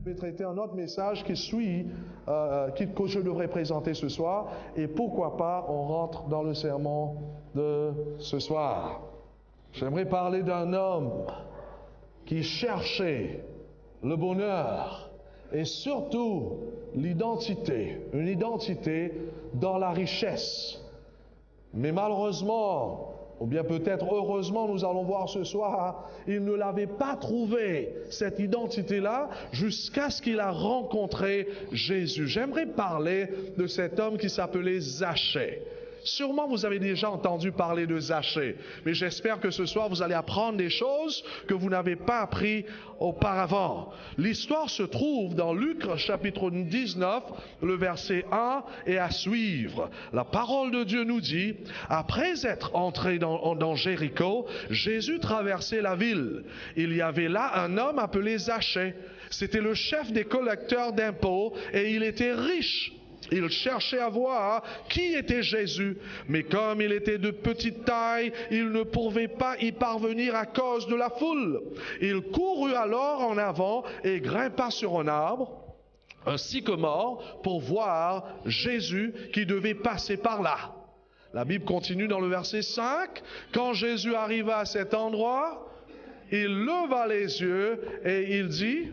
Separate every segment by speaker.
Speaker 1: Je vais traiter un autre message qui suit, que je devrais présenter ce soir. Et pourquoi pas, on rentre dans le sermon de ce soir. J'aimerais parler d'un homme qui cherchait le bonheur et surtout l'identité, une identité dans la richesse. Mais malheureusement, ou bien peut-être heureusement, nous allons voir ce soir, il ne l'avait pas trouvé, cette identité-là, jusqu'à ce qu'il a rencontré Jésus. J'aimerais parler de cet homme qui s'appelait Zachée. Sûrement vous avez déjà entendu parler de Zachée, mais j'espère que ce soir vous allez apprendre des choses que vous n'avez pas appris auparavant. L'histoire se trouve dans Luc chapitre 19, le verset 1 et à suivre. La parole de Dieu nous dit, après être entré dans Jéricho, Jésus traversait la ville. Il y avait là un homme appelé Zachée. C'était le chef des collecteurs d'impôts et il était riche. Il cherchait à voir qui était Jésus, mais comme il était de petite taille, il ne pouvait pas y parvenir à cause de la foule. Il courut alors en avant et grimpa sur un arbre, un sycomore, pour voir Jésus qui devait passer par là. La Bible continue dans le verset 5. Quand Jésus arriva à cet endroit, il leva les yeux et il dit...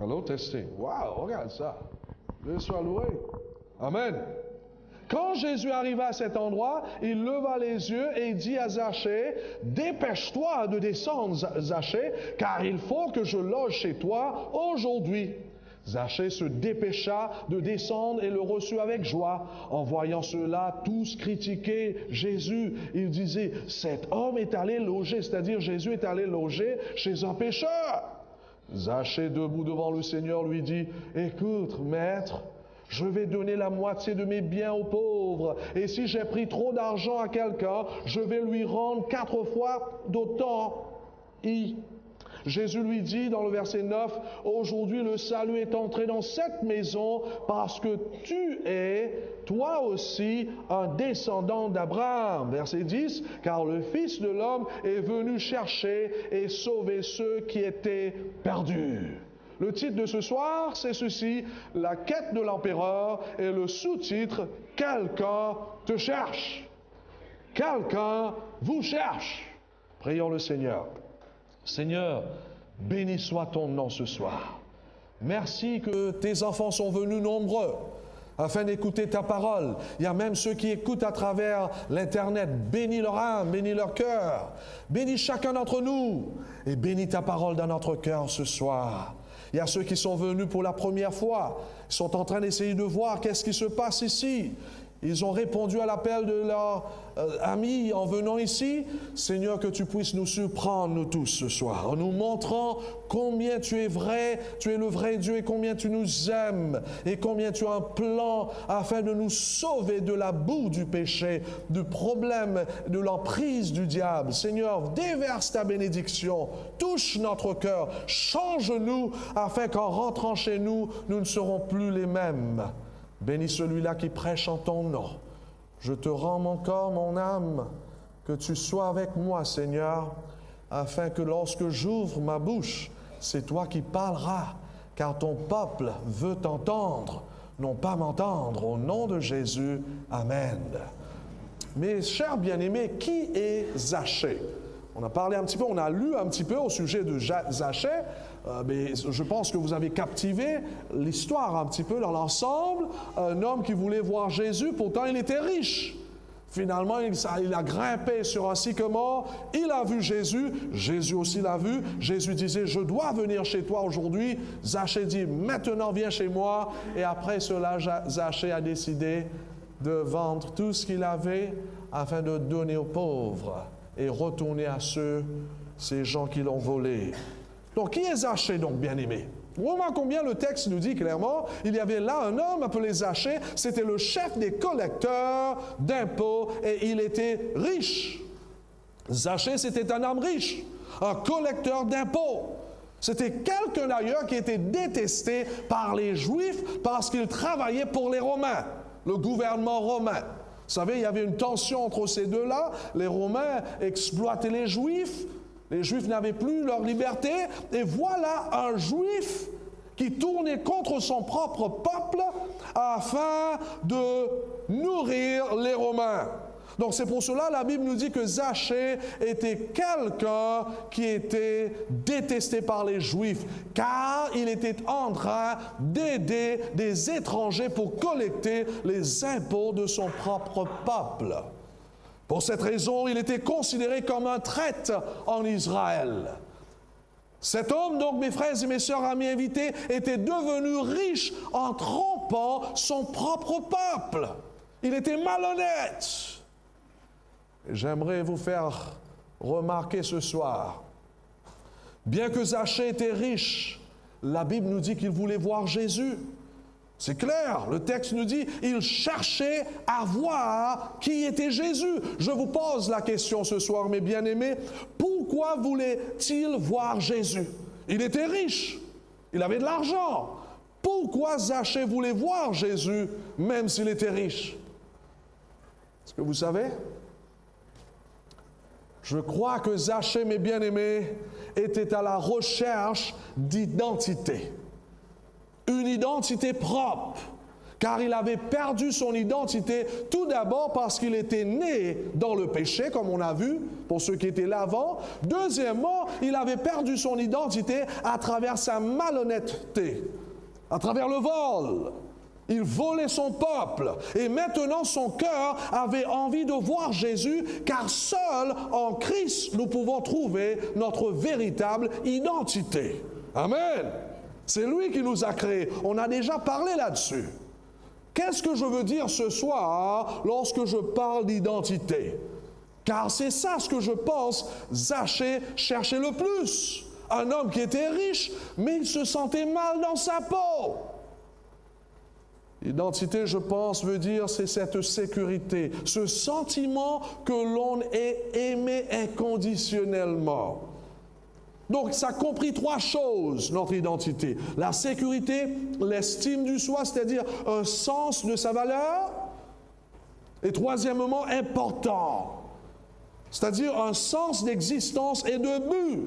Speaker 1: Allô, testé. Wow, regarde ça. Dieu soit loué. Amen. Quand Jésus arriva à cet endroit, il leva les yeux et dit à Zachée, « Dépêche-toi de descendre, Zachée, car il faut que je loge chez toi aujourd'hui. » Zachée se dépêcha de descendre et le reçut avec joie. En voyant cela, tous critiquaient Jésus. Ils disaient, « Cet homme est allé loger, c'est-à-dire Jésus est allé loger chez un pécheur. » Zachée, debout devant le Seigneur, lui dit, « Écoute, maître, je vais donner la moitié de mes biens aux pauvres. Et si j'ai pris trop d'argent à quelqu'un, je vais lui rendre 4 fois d'autant. » Jésus lui dit dans le verset 9, « Aujourd'hui le salut est entré dans cette maison parce que tu es, toi aussi, un descendant d'Abraham. » Verset 10, « Car le Fils de l'homme est venu chercher et sauver ceux qui étaient perdus. » Le titre de ce soir, c'est ceci, « La quête de l'empereur » et le sous-titre, « Quelqu'un te cherche. » Quelqu'un vous cherche. Prions le Seigneur. Seigneur, béni soit ton nom ce soir. Merci que tes enfants sont venus nombreux afin d'écouter ta parole. Il y a même ceux qui écoutent à travers l'Internet. Bénis leur âme, bénis leur cœur. Bénis chacun d'entre nous et bénis ta parole dans notre cœur ce soir. Il y a ceux qui sont venus pour la première fois. Ils sont en train d'essayer de voir qu'est-ce qui se passe ici. Ils ont répondu à l'appel de leurs amis en venant ici. Seigneur, que tu puisses nous surprendre, nous tous, ce soir, en nous montrant combien tu es vrai, tu es le vrai Dieu et combien tu nous aimes et combien tu as un plan afin de nous sauver de la boue du péché, du problème, de l'emprise du diable. Seigneur, déverse ta bénédiction, touche notre cœur, change-nous afin qu'en rentrant chez nous, nous ne serons plus les mêmes. Bénis celui-là qui prêche en ton nom. Je te rends mon corps, mon âme, que tu sois avec moi, Seigneur, afin que lorsque j'ouvre ma bouche, c'est toi qui parleras, car ton peuple veut t'entendre, non pas m'entendre. Au nom de Jésus, Amen. Mes chers bien-aimés, qui est Zachée? On a parlé un petit peu, on a lu un petit peu au sujet de Zachée, mais je pense que vous avez captivé l'histoire un petit peu dans l'ensemble. Un homme qui voulait voir Jésus, pourtant il était riche. Finalement, il a grimpé sur un sycomore, il a vu Jésus, Jésus aussi l'a vu. Jésus disait, je dois venir chez toi aujourd'hui. Zachée dit, maintenant viens chez moi. Et après cela, Zachée a décidé de vendre tout ce qu'il avait afin de donner aux pauvres et retourner à ces gens qui l'ont volé. Donc, qui est Zachée, donc, bien-aimé? Remarquez combien le texte nous dit clairement, il y avait là un homme appelé Zachée, c'était le chef des collecteurs d'impôts et il était riche. Zachée, c'était un homme riche, un collecteur d'impôts. C'était quelqu'un d'ailleurs qui était détesté par les Juifs parce qu'il travaillait pour les Romains, le gouvernement romain. Vous savez, il y avait une tension entre ces deux-là. Les Romains exploitaient les Juifs. Les Juifs n'avaient plus leur liberté. Et voilà un Juif qui tournait contre son propre peuple afin de nourrir les Romains. Donc c'est pour cela la Bible nous dit que Zachée était quelqu'un qui était détesté par les Juifs, car il était en train d'aider des étrangers pour collecter les impôts de son propre peuple. Pour cette raison, il était considéré comme un traître en Israël. Cet homme, donc, mes frères et mes sœurs, amis invités, était devenu riche en trompant son propre peuple. Il était malhonnête. J'aimerais vous faire remarquer ce soir, bien que Zachée était riche, la Bible nous dit qu'il voulait voir Jésus. C'est clair, le texte nous dit, il cherchait à voir qui était Jésus. Je vous pose la question ce soir, mes bien-aimés, pourquoi voulait-il voir Jésus? Il était riche, il avait de l'argent. Pourquoi Zachée voulait voir Jésus, même s'il était riche? Est-ce que vous savez? Je crois que Zachée, mes bien-aimés, était à la recherche d'identité. Une identité propre, car il avait perdu son identité, tout d'abord parce qu'il était né dans le péché, comme on a vu, pour ceux qui étaient là avant. Deuxièmement, il avait perdu son identité à travers sa malhonnêteté, à travers le vol. Il volait son peuple et maintenant son cœur avait envie de voir Jésus, car seul en Christ nous pouvons trouver notre véritable identité. Amen. C'est lui qui nous a créés. On a déjà parlé là-dessus. Qu'est-ce que je veux dire ce soir lorsque je parle d'identité? Car c'est ça ce que je pense Zachée cherchait le plus. Un homme qui était riche, mais il se sentait mal dans sa peau. Identité, je pense, veut dire c'est cette sécurité, ce sentiment que l'on est aimé inconditionnellement. Donc, ça comprit trois choses, notre identité. La sécurité, l'estime du soi, c'est-à-dire un sens de sa valeur. Et troisièmement, important, c'est-à-dire un sens d'existence et de but.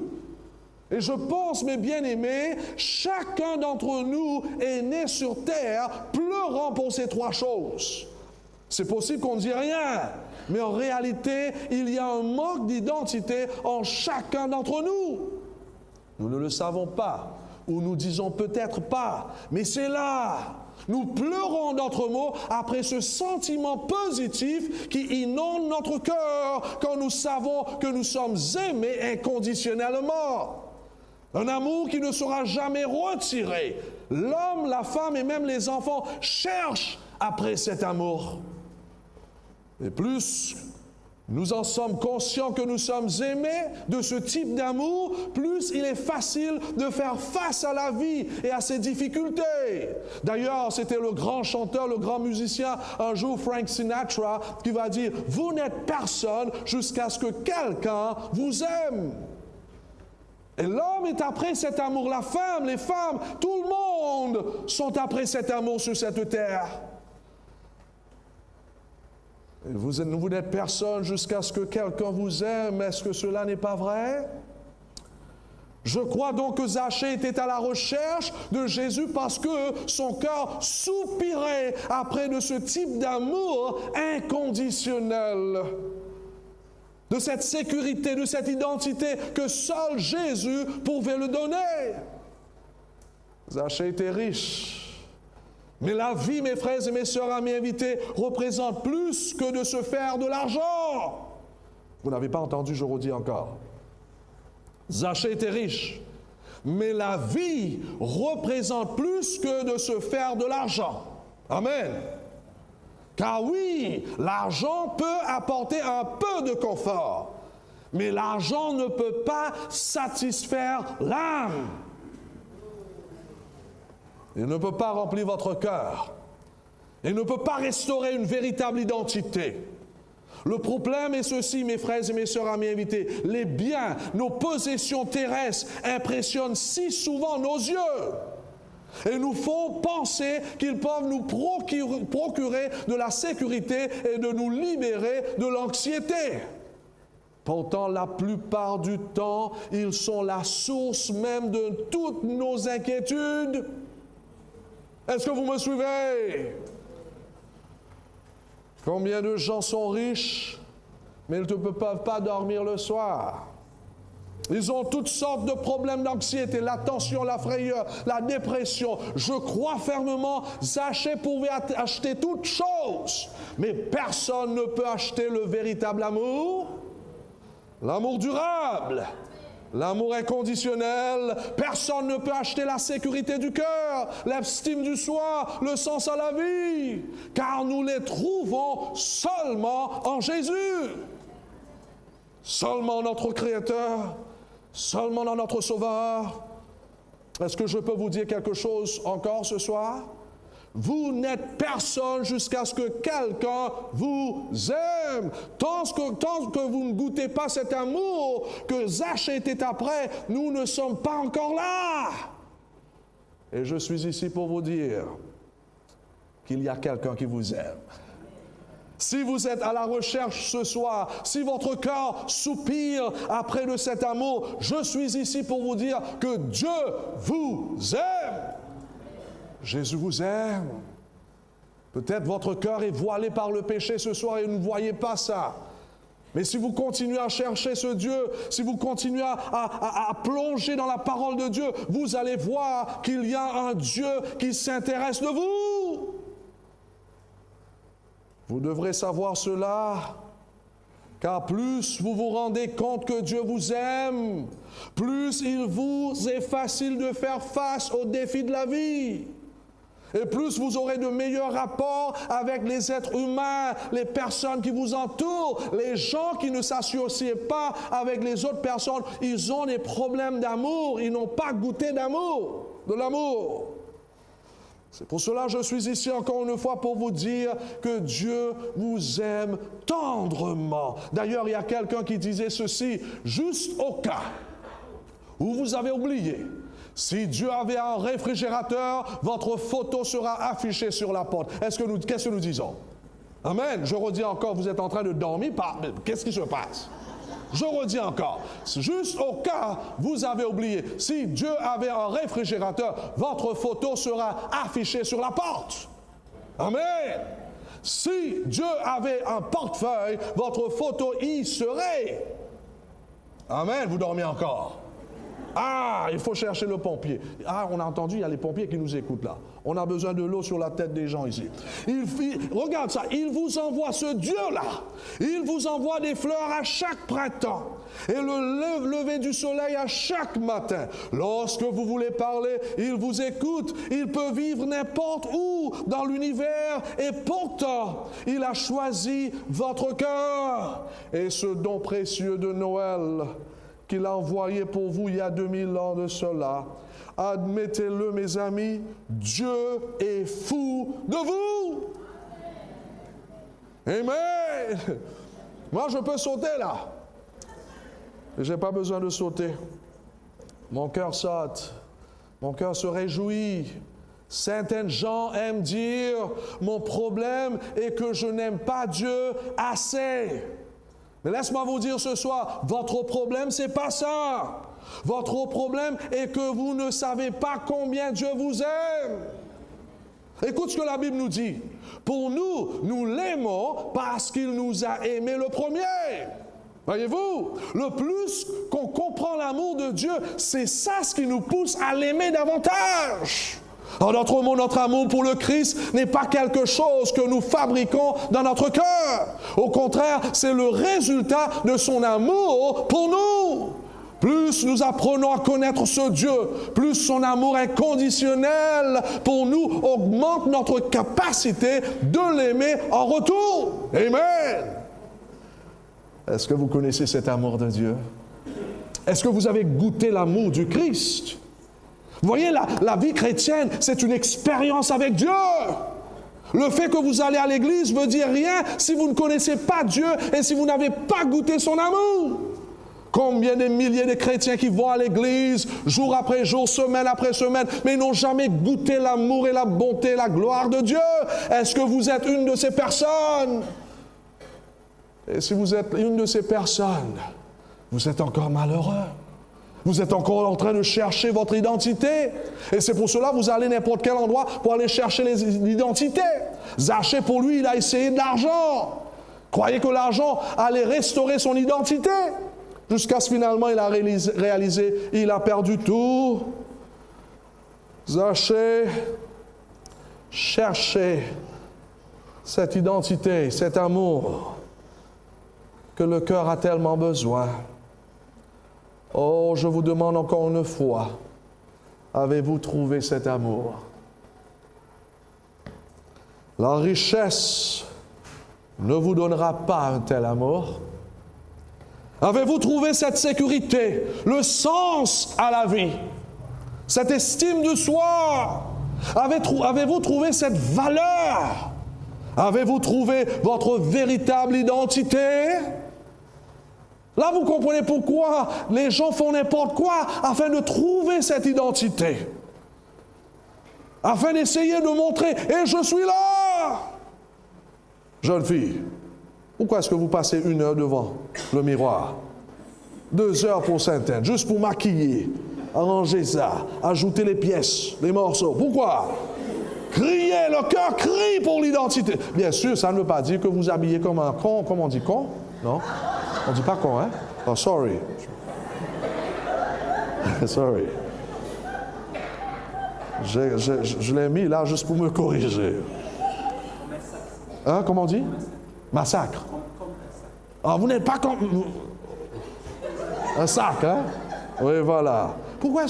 Speaker 1: Et je pense, mes bien-aimés, chacun d'entre nous est né sur terre pleurant pour ces trois choses. C'est possible qu'on ne dise rien, mais en réalité, il y a un manque d'identité en chacun d'entre nous. Nous ne le savons pas, ou nous disons peut-être pas, mais c'est là. Nous pleurons, d'autres mots, après ce sentiment positif qui inonde notre cœur quand nous savons que nous sommes aimés inconditionnellement. Un amour qui ne sera jamais retiré. L'homme, la femme et même les enfants cherchent après cet amour. Et plus nous en sommes conscients que nous sommes aimés de ce type d'amour, plus il est facile de faire face à la vie et à ses difficultés. D'ailleurs, c'était le grand chanteur, le grand musicien, un jour Frank Sinatra, qui va dire « Vous n'êtes personne jusqu'à ce que quelqu'un vous aime ». Et l'homme est après cet amour, la femme, les femmes, tout le monde sont après cet amour sur cette terre. Et vous n'êtes personne jusqu'à ce que quelqu'un vous aime. Est-ce que cela n'est pas vrai? Je crois donc que Zachée était à la recherche de Jésus parce que son cœur soupirait après de ce type d'amour inconditionnel. De cette sécurité, de cette identité que seul Jésus pouvait le donner. Zachée était riche. Mais la vie, mes frères et mes sœurs, amis invités, représente plus que de se faire de l'argent. Vous n'avez pas entendu, je redis encore. Zachée était riche. Mais la vie représente plus que de se faire de l'argent. Amen. Car oui, l'argent peut apporter un peu de confort, mais l'argent ne peut pas satisfaire l'âme. Il ne peut pas remplir votre cœur. Il ne peut pas restaurer une véritable identité. Le problème est ceci, mes frères et mes sœurs, amis invités. Les biens, nos possessions terrestres impressionnent si souvent nos yeux et nous font penser qu'ils peuvent nous procurer de la sécurité et de nous libérer de l'anxiété. Pourtant, la plupart du temps, ils sont la source même de toutes nos inquiétudes. Est-ce que vous me suivez? Combien de gens sont riches, mais ils ne peuvent pas dormir le soir? Ils ont toutes sortes de problèmes d'anxiété, la tension, la frayeur, la dépression. Je crois fermement, Zachée pouvait acheter toutes choses, mais personne ne peut acheter le véritable amour, l'amour durable, l'amour inconditionnel. Personne ne peut acheter la sécurité du cœur, l'estime du soi, le sens à la vie, car nous les trouvons seulement en Jésus. Seulement notre Créateur, seulement dans notre Sauveur. Est-ce que je peux vous dire quelque chose encore ce soir? Vous n'êtes personne jusqu'à ce que quelqu'un vous aime. Tant que vous ne goûtez pas cet amour que Zachée était après, nous ne sommes pas encore là. Et je suis ici pour vous dire qu'il y a quelqu'un qui vous aime. Si vous êtes à la recherche ce soir, si votre cœur soupire après de cet amour, je suis ici pour vous dire que Dieu vous aime. Jésus vous aime. Peut-être votre cœur est voilé par le péché ce soir et vous ne voyez pas ça. Mais si vous continuez à chercher ce Dieu, si vous continuez à plonger dans la parole de Dieu, vous allez voir qu'il y a un Dieu qui s'intéresse de vous. Vous devrez savoir cela, car plus vous vous rendez compte que Dieu vous aime, plus il vous est facile de faire face aux défis de la vie. Et plus vous aurez de meilleurs rapports avec les êtres humains, les personnes qui vous entourent, les gens qui ne s'associent pas avec les autres personnes, ils ont des problèmes d'amour, ils n'ont pas goûté d'amour, de l'amour. C'est pour cela que je suis ici encore une fois pour vous dire que Dieu vous aime tendrement. D'ailleurs, il y a quelqu'un qui disait ceci, juste au cas où vous avez oublié, si Dieu avait un réfrigérateur, votre photo sera affichée sur la porte. Qu'est-ce que nous disons? Amen. Je redis encore, vous êtes en train de dormir, qu'est-ce qui se passe? Je redis encore, juste au cas vous avez oublié, si Dieu avait un réfrigérateur, votre photo sera affichée sur la porte. Amen. Si Dieu avait un portefeuille, votre photo y serait. Amen, vous dormez encore. Ah, il faut chercher le pompier. Ah, on a entendu, il y a les pompiers qui nous écoutent là. On a besoin de l'eau sur la tête des gens ici. Regarde ça, il vous envoie ce Dieu-là. Il vous envoie des fleurs à chaque printemps et le lever du soleil à chaque matin. Lorsque vous voulez parler, il vous écoute. Il peut vivre n'importe où dans l'univers et pourtant, il a choisi votre cœur. Et ce don précieux de Noël qu'il a envoyé pour vous il y a 2000 ans de cela. Admettez-le, mes amis, Dieu est fou de vous. Amen. Moi, je peux sauter là. Je n'ai pas besoin de sauter. Mon cœur saute. Mon cœur se réjouit. Certains gens aiment dire, mon problème est que je n'aime pas Dieu assez. Mais laisse-moi vous dire ce soir, votre problème, c'est pas ça. Votre problème est que vous ne savez pas combien Dieu vous aime. Écoute ce que la Bible nous dit. Pour nous, nous l'aimons parce qu'il nous a aimés le premier. Voyez-vous, le plus qu'on comprend l'amour de Dieu, c'est ça ce qui nous pousse à l'aimer davantage. En d'autres mots, notre amour pour le Christ n'est pas quelque chose que nous fabriquons dans notre cœur. Au contraire, c'est le résultat de son amour pour nous. Plus nous apprenons à connaître ce Dieu, plus son amour inconditionnel pour nous augmente notre capacité de l'aimer en retour. Amen. Est-ce que vous connaissez cet amour de Dieu? Est-ce que vous avez goûté l'amour du Christ? Vous voyez, la vie chrétienne, c'est une expérience avec Dieu. Le fait que vous allez à l'église ne veut dire rien si vous ne connaissez pas Dieu et si vous n'avez pas goûté son amour. Combien de milliers de chrétiens qui vont à l'église jour après jour, semaine après semaine, mais ils n'ont jamais goûté l'amour et la bonté, la gloire de Dieu. Est-ce que vous êtes une de ces personnes? Et si vous êtes une de ces personnes, vous êtes encore malheureux. Vous êtes encore en train de chercher votre identité. Et c'est pour cela que vous allez n'importe quel endroit pour aller chercher l'identité. Zachée, pour lui, il a essayé de l'argent. Croyez que l'argent allait restaurer son identité. Jusqu'à ce finalement, il a réalisé, il a perdu tout. Zachée cherchait cette identité, cet amour que le cœur a tellement besoin. Oh, je vous demande encore une fois, avez-vous trouvé cet amour? La richesse ne vous donnera pas un tel amour. Avez-vous trouvé cette sécurité, le sens à la vie, cette estime de soi? Avez-vous trouvé cette valeur? Avez-vous trouvé votre véritable identité? Là, vous comprenez pourquoi les gens font n'importe quoi afin de trouver cette identité. Afin d'essayer de montrer, et je suis là! Jeune fille, pourquoi est-ce que vous passez 1 heure devant le miroir? 2 heures pour Sainte-Anne, juste pour maquiller, arranger ça, ajouter les pièces, les morceaux. Pourquoi? Criez, le cœur crie pour l'identité. Bien sûr, ça ne veut pas dire que vous habillez comme un con. Comment on dit con? Non? On ne dit pas con, hein? Oh, sorry. Sorry. Je l'ai mis là juste pour me corriger. Hein? Comment on dit? Massacre. Ah, vous n'êtes pas comme... Un sac, hein? Oui, voilà. Pourquoi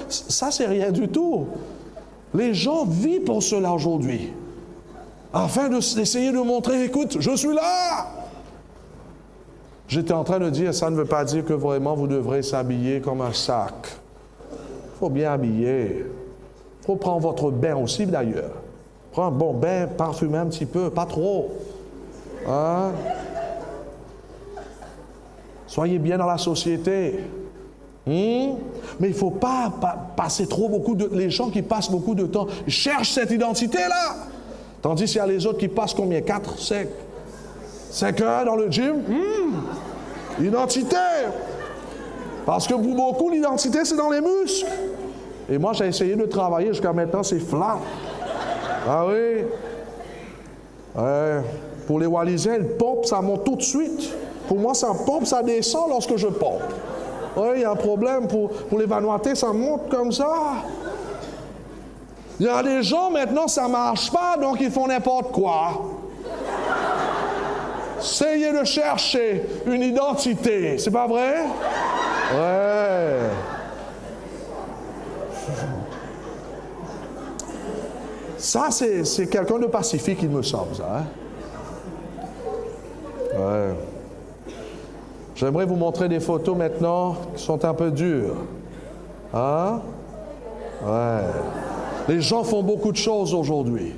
Speaker 1: ça, c'est rien du tout. Les gens vivent pour cela aujourd'hui. Afin d'essayer de montrer, écoute, je suis là! J'étais en train de dire, ça ne veut pas dire que vraiment vous devrez s'habiller comme un sac. Il faut bien habiller. Il faut prendre votre bain aussi, d'ailleurs. Prends un bon bain, parfumer un petit peu, pas trop. Hein? Soyez bien dans la société. Mais il ne faut pas passer trop beaucoup de... Les gens qui passent beaucoup de temps cherchent cette identité-là. Tandis qu'il y a les autres qui passent combien? 4, 5 heures dans le gym. Identité. Parce que pour beaucoup, l'identité, c'est dans les muscles. Et moi, j'ai essayé de travailler jusqu'à maintenant, c'est flat. Ah oui? Ouais. Pour les Wallisiens, le pompe, ça monte tout de suite. Pour moi, ça pompe, ça descend lorsque je pompe. Oui, il y a un problème. Pour les Vanuatais, ça monte comme ça. Il y a des gens, maintenant, ça ne marche pas, donc ils font n'importe quoi. Essayez de chercher une identité. C'est pas vrai? Ouais. Ça, c'est quelqu'un de pacifique, il me semble, ça. Hein? Ouais. J'aimerais vous montrer des photos maintenant qui sont un peu dures. Hein? Ouais. Les gens font beaucoup de choses aujourd'hui.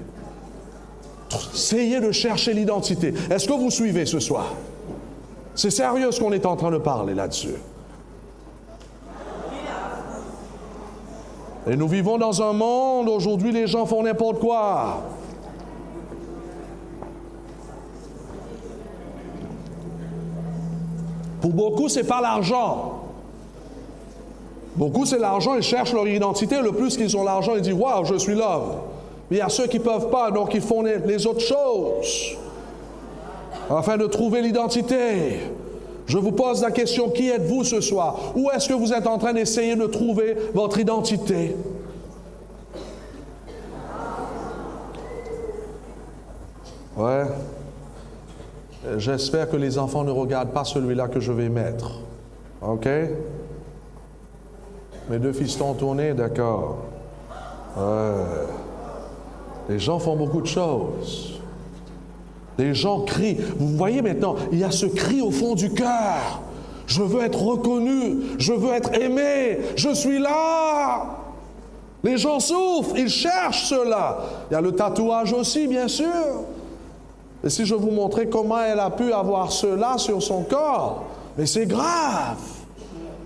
Speaker 1: Essayez de chercher l'identité. Est-ce que vous suivez ce soir? C'est sérieux ce qu'on est en train de parler là-dessus. Et nous vivons dans un monde, aujourd'hui, les gens font n'importe quoi. Pour beaucoup, c'est pas l'argent. Beaucoup, c'est l'argent, ils cherchent leur identité. Le plus qu'ils ont l'argent, ils disent « Waouh, je suis là ». Mais il y a ceux qui ne peuvent pas, donc ils font les autres choses afin de trouver l'identité. Je vous pose la question, qui êtes-vous ce soir? Où est-ce que vous êtes en train d'essayer de trouver votre identité? Ouais. J'espère que les enfants ne regardent pas celui-là que je vais mettre. OK? Mes 2 fistons tournés, d'accord. Les gens font beaucoup de choses. Les gens crient. Vous voyez maintenant, il y a ce cri au fond du cœur. Je veux être reconnu. Je veux être aimé. Je suis là. Les gens souffrent. Ils cherchent cela. Il y a le tatouage aussi, bien sûr. Et si je vous montrais comment elle a pu avoir cela sur son corps, mais c'est grave.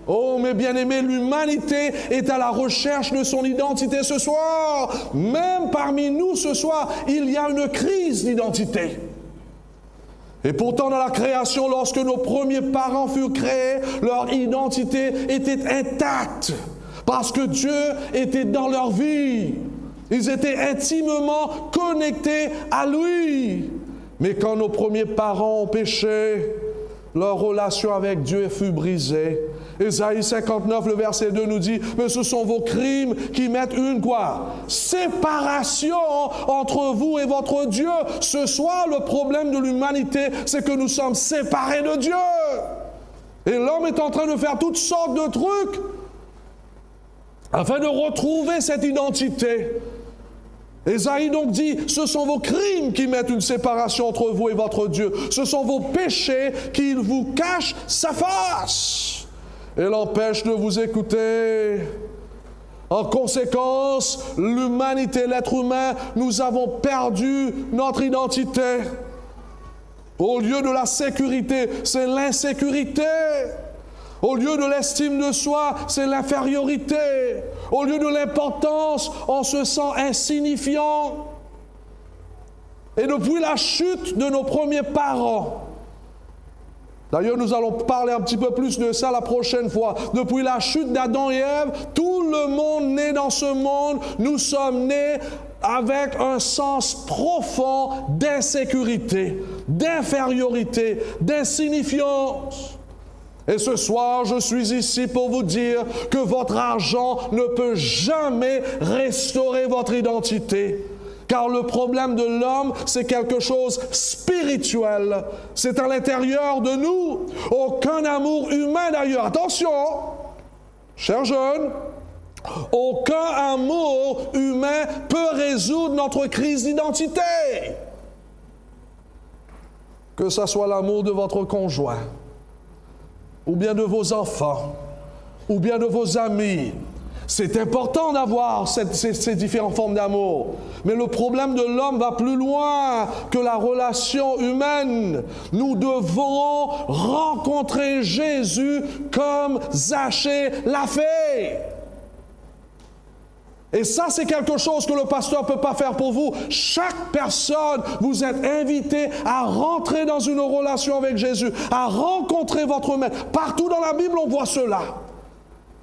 Speaker 1: Oh, mes bien-aimés, l'humanité est à la recherche de son identité ce soir. Même parmi nous ce soir, il y a une crise d'identité. Et pourtant, dans la création, lorsque nos premiers parents furent créés, leur identité était intacte. Parce que Dieu était dans leur vie. Ils étaient intimement connectés à lui. Mais quand nos premiers parents ont péché, leur relation avec Dieu fut brisée. Ésaïe 59, le verset 2 nous dit, « Mais ce sont vos crimes qui mettent une quoi? Séparation entre vous et votre Dieu. » Ce soir, le problème de l'humanité, c'est que nous sommes séparés de Dieu. Et l'homme est en train de faire toutes sortes de trucs afin de retrouver cette identité. Ésaïe donc dit, ce sont vos crimes qui mettent une séparation entre vous et votre Dieu. Ce sont vos péchés qui vous cachent sa face et l'empêchent de vous écouter. En conséquence, l'humanité, l'être humain, nous avons perdu notre identité. Au lieu de la sécurité, c'est l'insécurité. Au lieu de l'estime de soi, c'est l'infériorité. Au lieu de l'importance, on se sent insignifiant. Et depuis la chute de nos premiers parents, d'ailleurs nous allons parler un petit peu plus de ça la prochaine fois, depuis la chute d'Adam et Ève, tout le monde né dans ce monde, nous sommes nés avec un sens profond d'insécurité, d'infériorité, d'insignifiance. Et ce soir, je suis ici pour vous dire que votre argent ne peut jamais restaurer votre identité. Car le problème de l'homme, c'est quelque chose de spirituel. C'est à l'intérieur de nous. Aucun amour humain d'ailleurs. Attention, chers jeunes, aucun amour humain peut résoudre notre crise d'identité. Que ce soit l'amour de votre conjoint, ou bien de vos enfants, ou bien de vos amis. C'est important d'avoir ces différentes formes d'amour. Mais le problème de l'homme va plus loin que la relation humaine. Nous devons rencontrer Jésus comme Zachée l'a fait. Et ça, c'est quelque chose que le pasteur ne peut pas faire pour vous. Chaque personne, vous êtes invité à rentrer dans une relation avec Jésus, à rencontrer votre maître. Partout dans la Bible, on voit cela.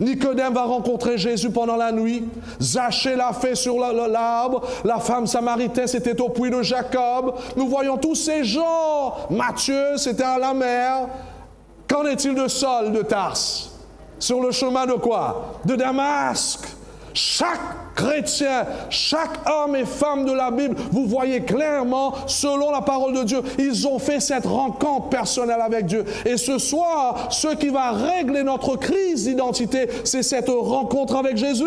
Speaker 1: Nicodème va rencontrer Jésus pendant la nuit. Zachée l'a fait sur l'arbre. La femme samaritaine, c'était au puits de Jacob. Nous voyons tous ces gens. Matthieu, c'était à la mer. Qu'en est-il de Saul de Tarse? Sur le chemin de quoi? De Damasque. Chaque chrétien, chaque homme et femme de la Bible, vous voyez clairement, selon la parole de Dieu, ils ont fait cette rencontre personnelle avec Dieu. Et ce soir, ce qui va régler notre crise d'identité, c'est cette rencontre avec Jésus.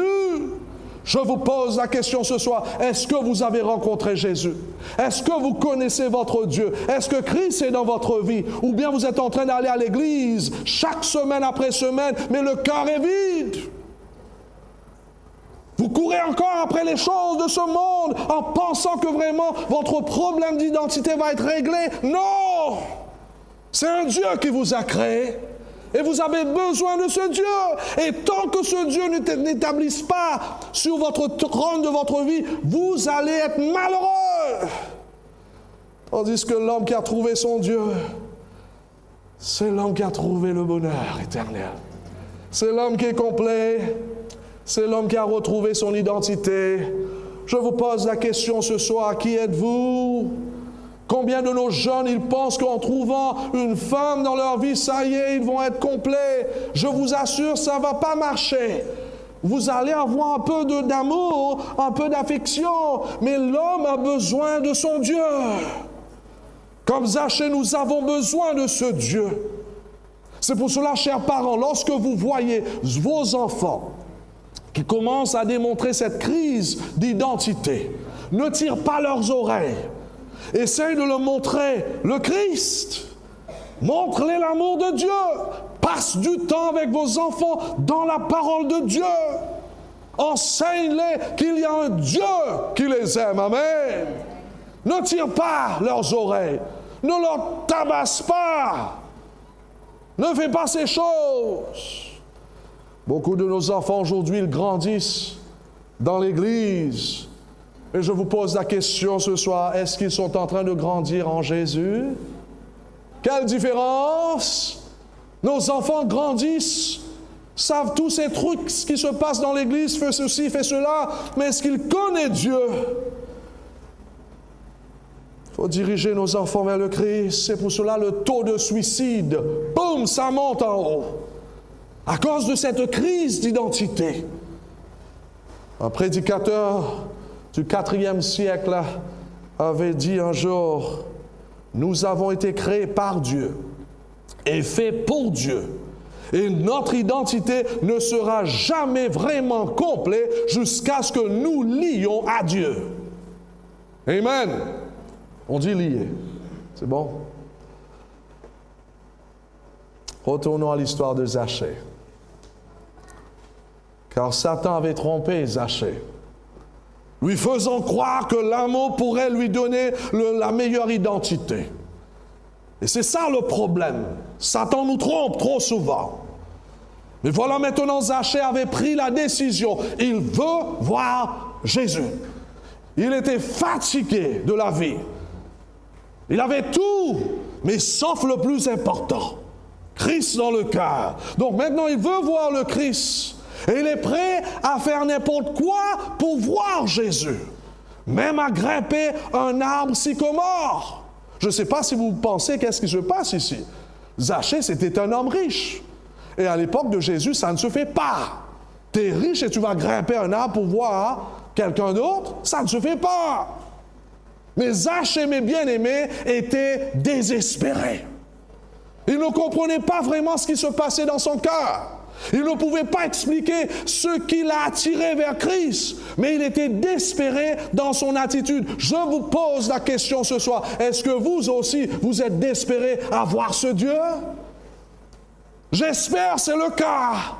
Speaker 1: Je vous pose la question ce soir, est-ce que vous avez rencontré Jésus? Est-ce que vous connaissez votre Dieu? Est-ce que Christ est dans votre vie? Ou bien vous êtes en train d'aller à l'église chaque semaine après semaine, mais le cœur est vide? Vous courez encore après les choses de ce monde en pensant que vraiment votre problème d'identité va être réglé. Non! C'est un Dieu qui vous a créé et vous avez besoin de ce Dieu. Et tant que ce Dieu n'établisse pas sur votre trône de votre vie, vous allez être malheureux. Tandis que l'homme qui a trouvé son Dieu, c'est l'homme qui a trouvé le bonheur éternel. C'est l'homme qui est complet. C'est l'homme qui a retrouvé son identité. Je vous pose la question ce soir, qui êtes-vous? Combien de nos jeunes, ils pensent qu'en trouvant une femme dans leur vie, ça y est, ils vont être complets. Je vous assure, ça ne va pas marcher. Vous allez avoir un peu d'amour, un peu d'affection, mais l'homme a besoin de son Dieu. Comme Zachée, nous avons besoin de ce Dieu. C'est pour cela, chers parents, lorsque vous voyez vos enfants qui commencent à démontrer cette crise d'identité, ne tirent pas leurs oreilles. Essaye de leur montrer le Christ. Montre-les l'amour de Dieu. Passe du temps avec vos enfants dans la parole de Dieu. Enseigne-les qu'il y a un Dieu qui les aime. Amen. Ne tire pas leurs oreilles. Ne leur tabasse pas. Ne fais pas ces choses. Beaucoup de nos enfants aujourd'hui, ils grandissent dans l'Église. Et je vous pose la question ce soir, est-ce qu'ils sont en train de grandir en Jésus? Quelle différence! Nos enfants grandissent, savent tous ces trucs, ce qui se passe dans l'Église, fait ceci, fait cela, mais est-ce qu'ils connaissent Dieu? Il faut diriger nos enfants vers le Christ. C'est pour cela le taux de suicide, boum, ça monte en haut. À cause de cette crise d'identité. Un prédicateur du 4e siècle avait dit un jour, nous avons été créés par Dieu et faits pour Dieu. Et notre identité ne sera jamais vraiment complète jusqu'à ce que nous lions à Dieu. Amen. On dit lier. C'est bon? Retournons à l'histoire de Zachée. Car Satan avait trompé Zachée, lui faisant croire que l'amour pourrait lui donner la meilleure identité. Et c'est ça le problème. Satan nous trompe trop souvent. Mais voilà maintenant, Zachée avait pris la décision. Il veut voir Jésus. Il était fatigué de la vie. Il avait tout, mais sauf le plus important. Christ dans le cœur. Donc maintenant, il veut voir le Christ. Et il est prêt à faire n'importe quoi pour voir Jésus. Même à grimper un arbre sycomore. Je ne sais pas si vous pensez qu'est-ce qui se passe ici. Zachée, c'était un homme riche. Et à l'époque de Jésus, ça ne se fait pas. Tu es riche et tu vas grimper un arbre pour voir quelqu'un d'autre? Ça ne se fait pas. Mais Zachée, mes bien-aimés, était désespéré. Il ne comprenait pas vraiment ce qui se passait dans son cœur. Il ne pouvait pas expliquer ce qui l'a attiré vers Christ, mais il était désespéré dans son attitude. Je vous pose la question ce soir, est-ce que vous aussi, vous êtes désespéré à voir ce Dieu? J'espère c'est le cas.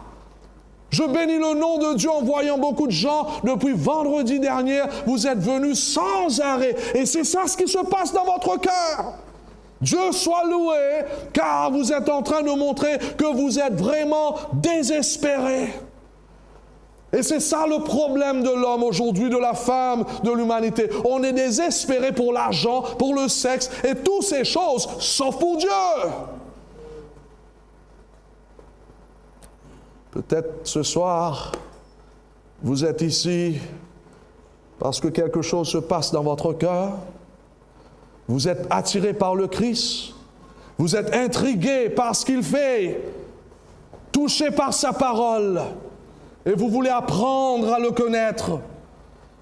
Speaker 1: Je bénis le nom de Dieu en voyant beaucoup de gens depuis vendredi dernier, vous êtes venus sans arrêt. Et c'est ça ce qui se passe dans votre cœur. Dieu soit loué, car vous êtes en train de montrer que vous êtes vraiment désespérés. Et c'est ça le problème de l'homme aujourd'hui, de la femme, de l'humanité. On est désespéré pour l'argent, pour le sexe et toutes ces choses, sauf pour Dieu. Peut-être ce soir, vous êtes ici parce que quelque chose se passe dans votre cœur. Vous êtes attiré par le Christ. Vous êtes intrigué par ce qu'il fait, touché par sa parole. Et vous voulez apprendre à le connaître.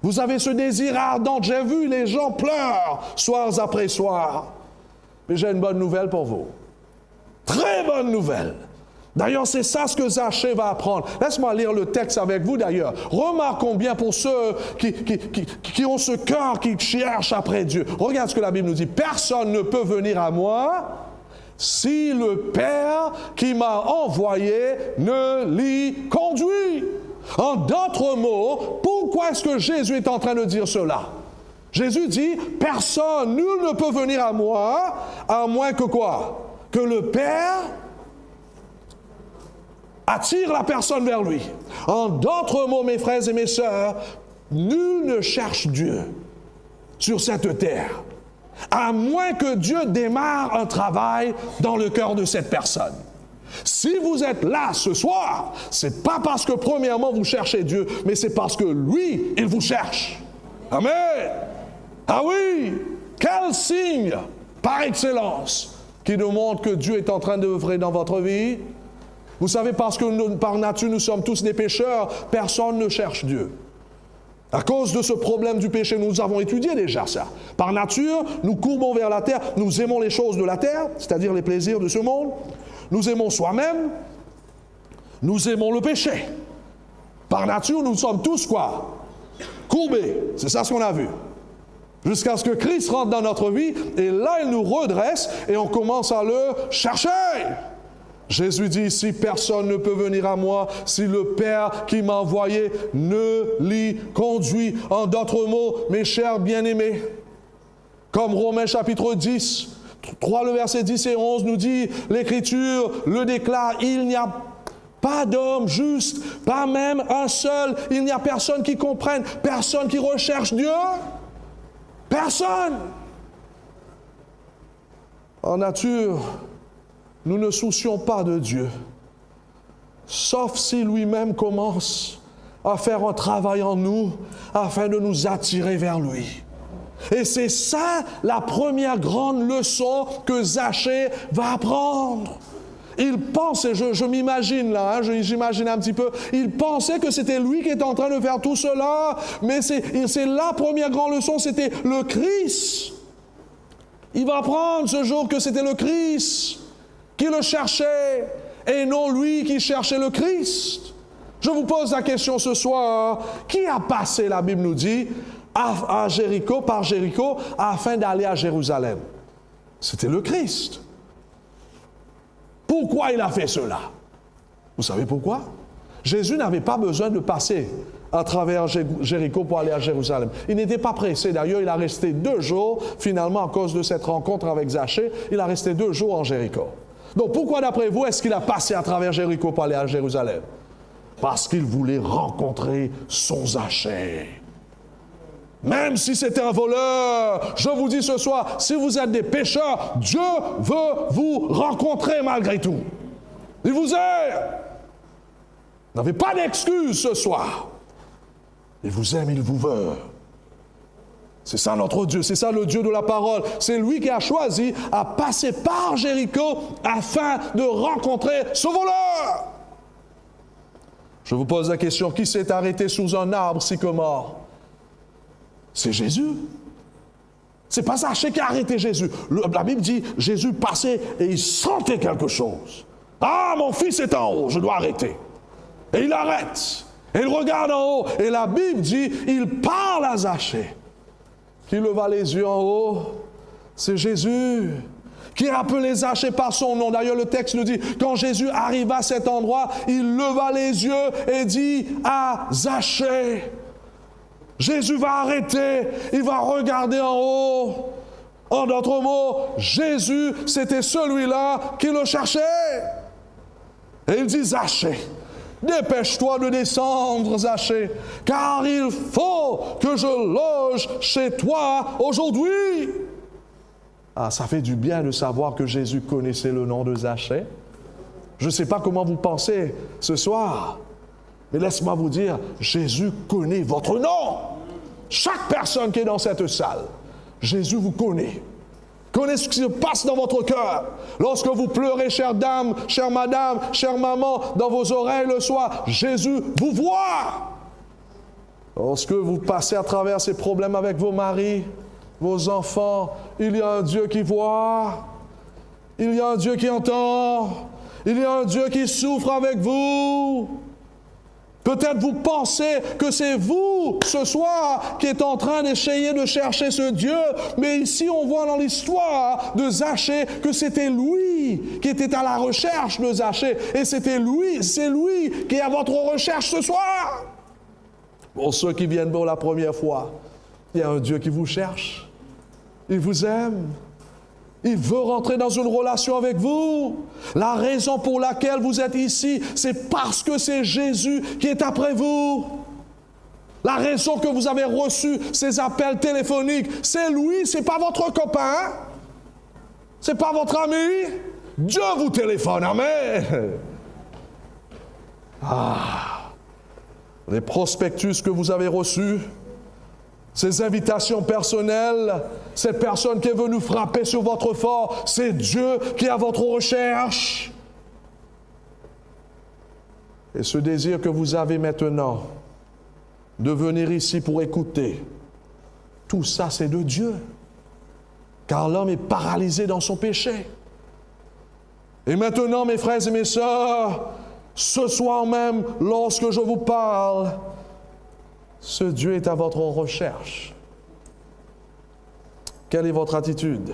Speaker 1: Vous avez ce désir ardent. J'ai vu les gens pleurent soirs après soirs. Mais j'ai une bonne nouvelle pour vous. Très bonne nouvelle. D'ailleurs, c'est ça ce que Zachée va apprendre. Laisse-moi lire le texte avec vous d'ailleurs. Remarquons bien pour ceux qui ont ce cœur qui cherche après Dieu. Regarde ce que la Bible nous dit. Personne ne peut venir à moi si le Père qui m'a envoyé ne l'y conduit. En d'autres mots, pourquoi est-ce que Jésus est en train de dire cela? Jésus dit, personne, nul ne peut venir à moi, à moins que quoi? Que le Père attire la personne vers lui. En d'autres mots, mes frères et mes sœurs, nul ne cherche Dieu sur cette terre, à moins que Dieu démarre un travail dans le cœur de cette personne. Si vous êtes là ce soir, c'est pas parce que premièrement vous cherchez Dieu, mais c'est parce que lui, il vous cherche. Amen. Ah oui, quel signe par excellence qui nous montre que Dieu est en train d'œuvrer dans votre vie. Vous savez, parce que nous, par nature, nous sommes tous des pécheurs, personne ne cherche Dieu. À cause de ce problème du péché, nous avons étudié déjà ça. Par nature, nous courbons vers la terre, nous aimons les choses de la terre, c'est-à-dire les plaisirs de ce monde. Nous aimons soi-même, nous aimons le péché. Par nature, nous sommes tous quoi? Courbés, c'est ça ce qu'on a vu. Jusqu'à ce que Christ rentre dans notre vie, et là, il nous redresse, et on commence à le chercher. Jésus dit ici, personne ne peut venir à moi si le Père qui m'a envoyé ne l'y conduit. En d'autres mots, mes chers bien-aimés, comme Romains chapitre 10, 3, le verset 10 et 11 nous dit, l'Écriture le déclare, il n'y a pas d'homme juste, pas même un seul, il n'y a personne qui comprenne, personne qui recherche Dieu, personne. En nature, nous ne soucions pas de Dieu, sauf si lui-même commence à faire un travail en nous afin de nous attirer vers lui. Et c'est ça la première grande leçon que Zachée va apprendre. Il pensait, je m'imagine là, j'imagine un petit peu, il pensait que c'était lui qui était en train de faire tout cela, mais c'est la première grande leçon, c'était le Christ. Il va apprendre ce jour que c'était le Christ qui le cherchait et non lui qui cherchait le Christ. Je vous pose la question ce soir, qui a passé, la Bible nous dit, à Jéricho, par Jéricho, afin d'aller à Jérusalem? C'était le Christ. Pourquoi il a fait cela? Vous savez pourquoi? Jésus n'avait pas besoin de passer à travers Jéricho pour aller à Jérusalem. Il n'était pas pressé. D'ailleurs, il a resté 2 jours, finalement, à cause de cette rencontre avec Zachée, il a resté 2 jours en Jéricho. Donc, pourquoi, d'après vous, est-ce qu'il a passé à travers Jéricho pour aller à Jérusalem? Parce qu'il voulait rencontrer son Zachée. Même si c'était un voleur, je vous dis ce soir, si vous êtes des pécheurs, Dieu veut vous rencontrer malgré tout. Il vous aime. Vous n'avez pas d'excuse ce soir. Il vous aime, il vous veut. C'est ça notre Dieu, c'est ça le Dieu de la parole. C'est lui qui a choisi à passer par Jéricho afin de rencontrer ce voleur. Je vous pose la question, qui s'est arrêté sous un arbre sycomore? C'est Jésus. C'est pas Zachée qui a arrêté Jésus. La Bible dit, Jésus passait et il sentait quelque chose. Ah, mon fils est en haut, je dois arrêter. Et il arrête. Et il regarde en haut. Et la Bible dit, il parle à Zachée. Qui leva les yeux en haut? C'est Jésus. Qui appelait Zachée par son nom. D'ailleurs, le texte nous dit, quand Jésus arriva à cet endroit, il leva les yeux et dit à Zachée. Jésus va arrêter, il va regarder en haut. En d'autres mots, Jésus, c'était celui-là qui le cherchait. Et il dit, Zachée, dépêche-toi de descendre, Zachée, car il faut que je loge chez toi aujourd'hui. Ah, ça fait du bien de savoir que Jésus connaissait le nom de Zachée. Je ne sais pas comment vous pensez ce soir, mais laisse-moi vous dire, Jésus connaît votre nom. Chaque personne qui est dans cette salle, Jésus vous connaît. Connaît ce qui se passe dans votre cœur. Lorsque vous pleurez, chère dame, chère madame, chère maman, dans vos oreilles le soir, Jésus vous voit. Lorsque vous passez à travers ces problèmes avec vos maris, vos enfants, il y a un Dieu qui voit. Il y a un Dieu qui entend. Il y a un Dieu qui souffre avec vous. Peut-être vous pensez que c'est vous, ce soir, qui êtes en train d'essayer de chercher ce Dieu, mais ici on voit dans l'histoire de Zachée que c'était lui qui était à la recherche de Zachée, et c'est lui qui est à votre recherche ce soir. Pour ceux qui viennent pour la première fois, il y a un Dieu qui vous cherche, il vous aime. Il veut rentrer dans une relation avec vous. La raison pour laquelle vous êtes ici, c'est parce que c'est Jésus qui est après vous. La raison que vous avez reçu ces appels téléphoniques, c'est lui, c'est pas votre copain, c'est pas votre ami. Dieu vous téléphone, amen. Les prospectus que vous avez reçus, ces invitations personnelles, cette personne qui est venue frapper sur votre fort, c'est Dieu qui est à votre recherche. Et ce désir que vous avez maintenant de venir ici pour écouter, tout ça c'est de Dieu. Car l'homme est paralysé dans son péché. Et maintenant, mes frères et mes sœurs, ce soir même, lorsque je vous parle, ce Dieu est à votre recherche. Quelle est votre attitude?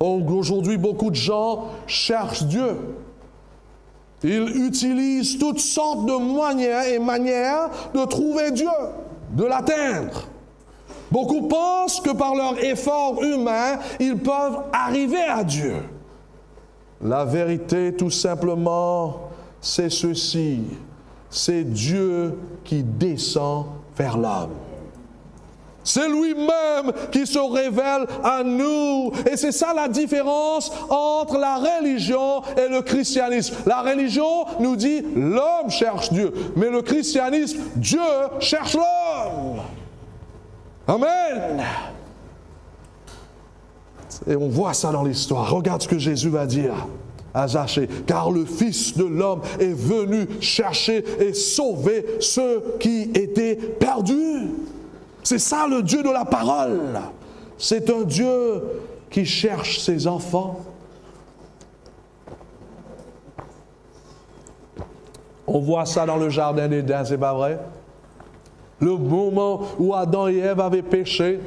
Speaker 1: Aujourd'hui, beaucoup de gens cherchent Dieu. Ils utilisent toutes sortes de manières de trouver Dieu, de l'atteindre. Beaucoup pensent que par leur effort humain, ils peuvent arriver à Dieu. La vérité, tout simplement, c'est ceci. C'est Dieu qui descend vers l'homme. C'est lui-même qui se révèle à nous. Et c'est ça la différence entre la religion et le christianisme. La religion nous dit l'homme cherche Dieu, mais le christianisme, Dieu cherche l'homme. Amen. Et on voit ça dans l'histoire. Regarde ce que Jésus va dire à Zachée. Car le Fils de l'homme est venu chercher et sauver ceux qui étaient perdus. C'est ça le Dieu de la parole. C'est un Dieu qui cherche ses enfants. On voit ça dans le jardin d'Éden, c'est pas vrai? Le moment où Adam et Ève avaient péché,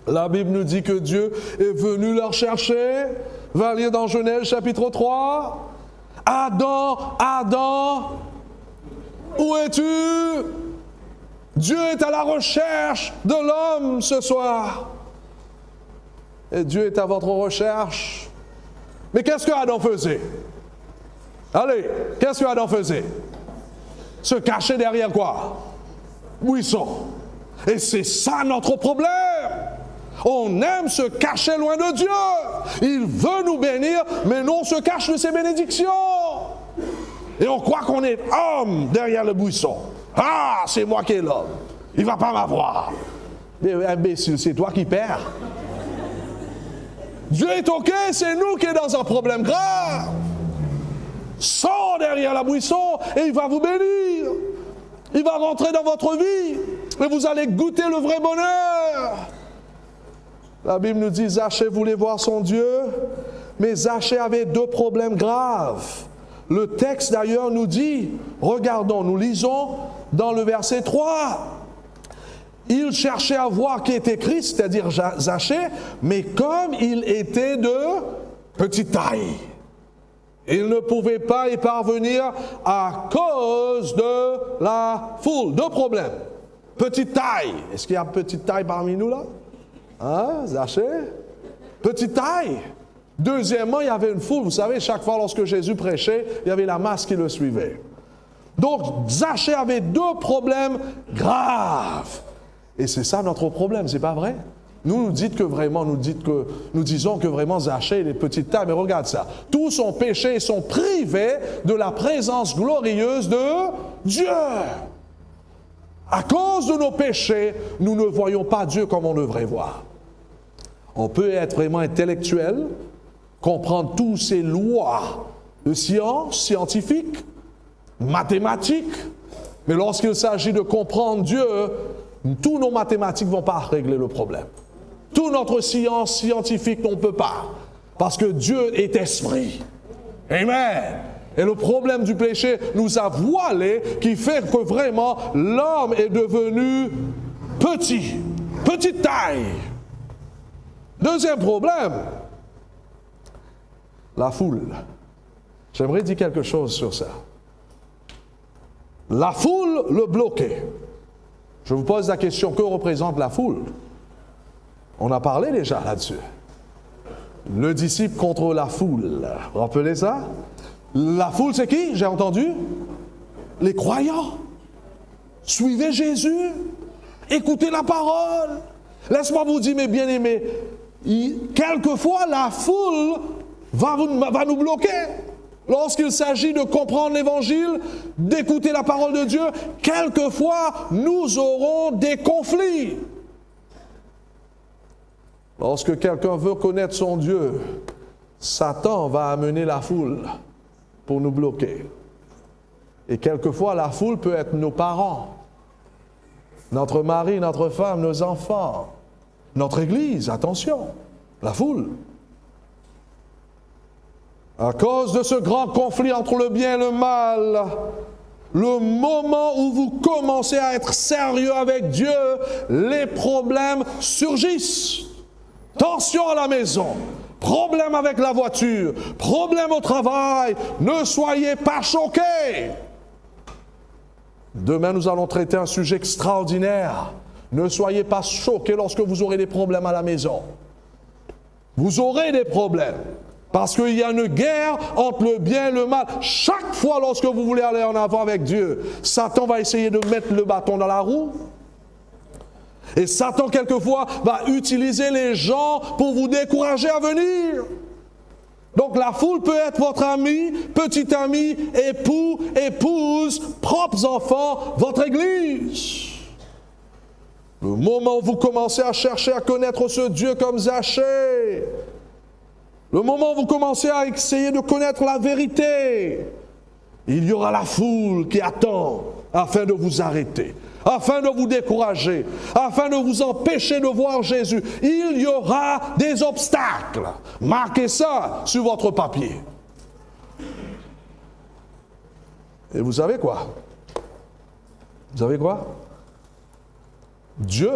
Speaker 1: la Bible nous dit que Dieu est venu leur chercher. Va lire dans Genèse chapitre 3. Adam, Adam, où es-tu? Dieu est à la recherche de l'homme ce soir. Et Dieu est à votre recherche. Mais qu'est-ce que Adam faisait? Allez, qu'est-ce que Adam faisait? Se cacher derrière quoi? Buisson. Et c'est ça notre problème. On aime se cacher loin de Dieu. Il veut nous bénir, mais nous on se cache de ses bénédictions. Et on croit qu'on est homme derrière le buisson. Ah, c'est moi qui est l'homme. Il ne va pas m'avoir. Mais imbécile, c'est toi qui perds. Dieu est OK, c'est nous qui sommes dans un problème grave. Sors derrière la buisson et il va vous bénir. Il va rentrer dans votre vie et vous allez goûter le vrai bonheur. La Bible nous dit, Zachée voulait voir son Dieu, mais Zachée avait deux problèmes graves. Le texte d'ailleurs nous dit, regardons, nous lisons dans le verset 3. Il cherchait à voir qui était Christ, c'est-à-dire Zachée, mais comme il était de petite taille, il ne pouvait pas y parvenir à cause de la foule. Deux problèmes. Petite taille. Est-ce qu'il y a petite taille parmi nous là? Hein, Zachée? Petite taille. Deuxièmement, il y avait une foule. Vous savez, chaque fois lorsque Jésus prêchait, il y avait la masse qui le suivait. Donc, Zachée avait deux problèmes graves. Et c'est ça notre problème, c'est pas vrai? Nous disons que vraiment Zachée est petite taille, mais regarde ça. Tous sont péchés et sont privés de la présence glorieuse de Dieu. À cause de nos péchés, nous ne voyons pas Dieu comme on devrait voir. On peut être vraiment intellectuel, comprendre toutes ces lois de science, scientifiques, mathématiques, mais lorsqu'il s'agit de comprendre Dieu, tous nos mathématiques ne vont pas régler le problème. Toute notre science scientifique ne peut pas, parce que Dieu est esprit. Amen. Et le problème du péché nous a voilé, qui fait que vraiment l'homme est devenu petit, petite taille. Deuxième problème, la foule. J'aimerais dire quelque chose sur ça. La foule le bloquait. Je vous pose la question, que représente la foule? On a parlé déjà là-dessus. Le disciple contre la foule. Vous rappelez ça? La foule, c'est qui? J'ai entendu? Les croyants. Suivez Jésus. Écoutez la parole. Laisse-moi vous dire, mes bien-aimés, quelquefois la foule va nous bloquer. Lorsqu'il s'agit de comprendre l'Évangile, d'écouter la parole de Dieu, quelquefois nous aurons des conflits. Lorsque quelqu'un veut connaître son Dieu, Satan va amener la foule pour nous bloquer. Et quelquefois, la foule peut être nos parents, notre mari, notre femme, nos enfants, notre église, attention, la foule. À cause de ce grand conflit entre le bien et le mal, le moment où vous commencez à être sérieux avec Dieu, les problèmes surgissent. Tension à la maison, problème avec la voiture, problème au travail, ne soyez pas choqués. Demain, nous allons traiter un sujet extraordinaire. Ne soyez pas choqués lorsque vous aurez des problèmes à la maison. Vous aurez des problèmes. Parce qu'il y a une guerre entre le bien et le mal. Chaque fois lorsque vous voulez aller en avant avec Dieu, Satan va essayer de mettre le bâton dans la roue. Et Satan, quelquefois, va utiliser les gens pour vous décourager à venir. Donc la foule peut être votre ami, petit ami, époux, épouse, propres enfants, votre église. Le moment où vous commencez à chercher à connaître ce Dieu comme Zachée, le moment où vous commencez à essayer de connaître la vérité, il y aura la foule qui attend afin de vous arrêter, afin de vous décourager, afin de vous empêcher de voir Jésus. Il y aura des obstacles. Marquez ça sur votre papier. Et vous savez quoi? Vous savez quoi? Dieu,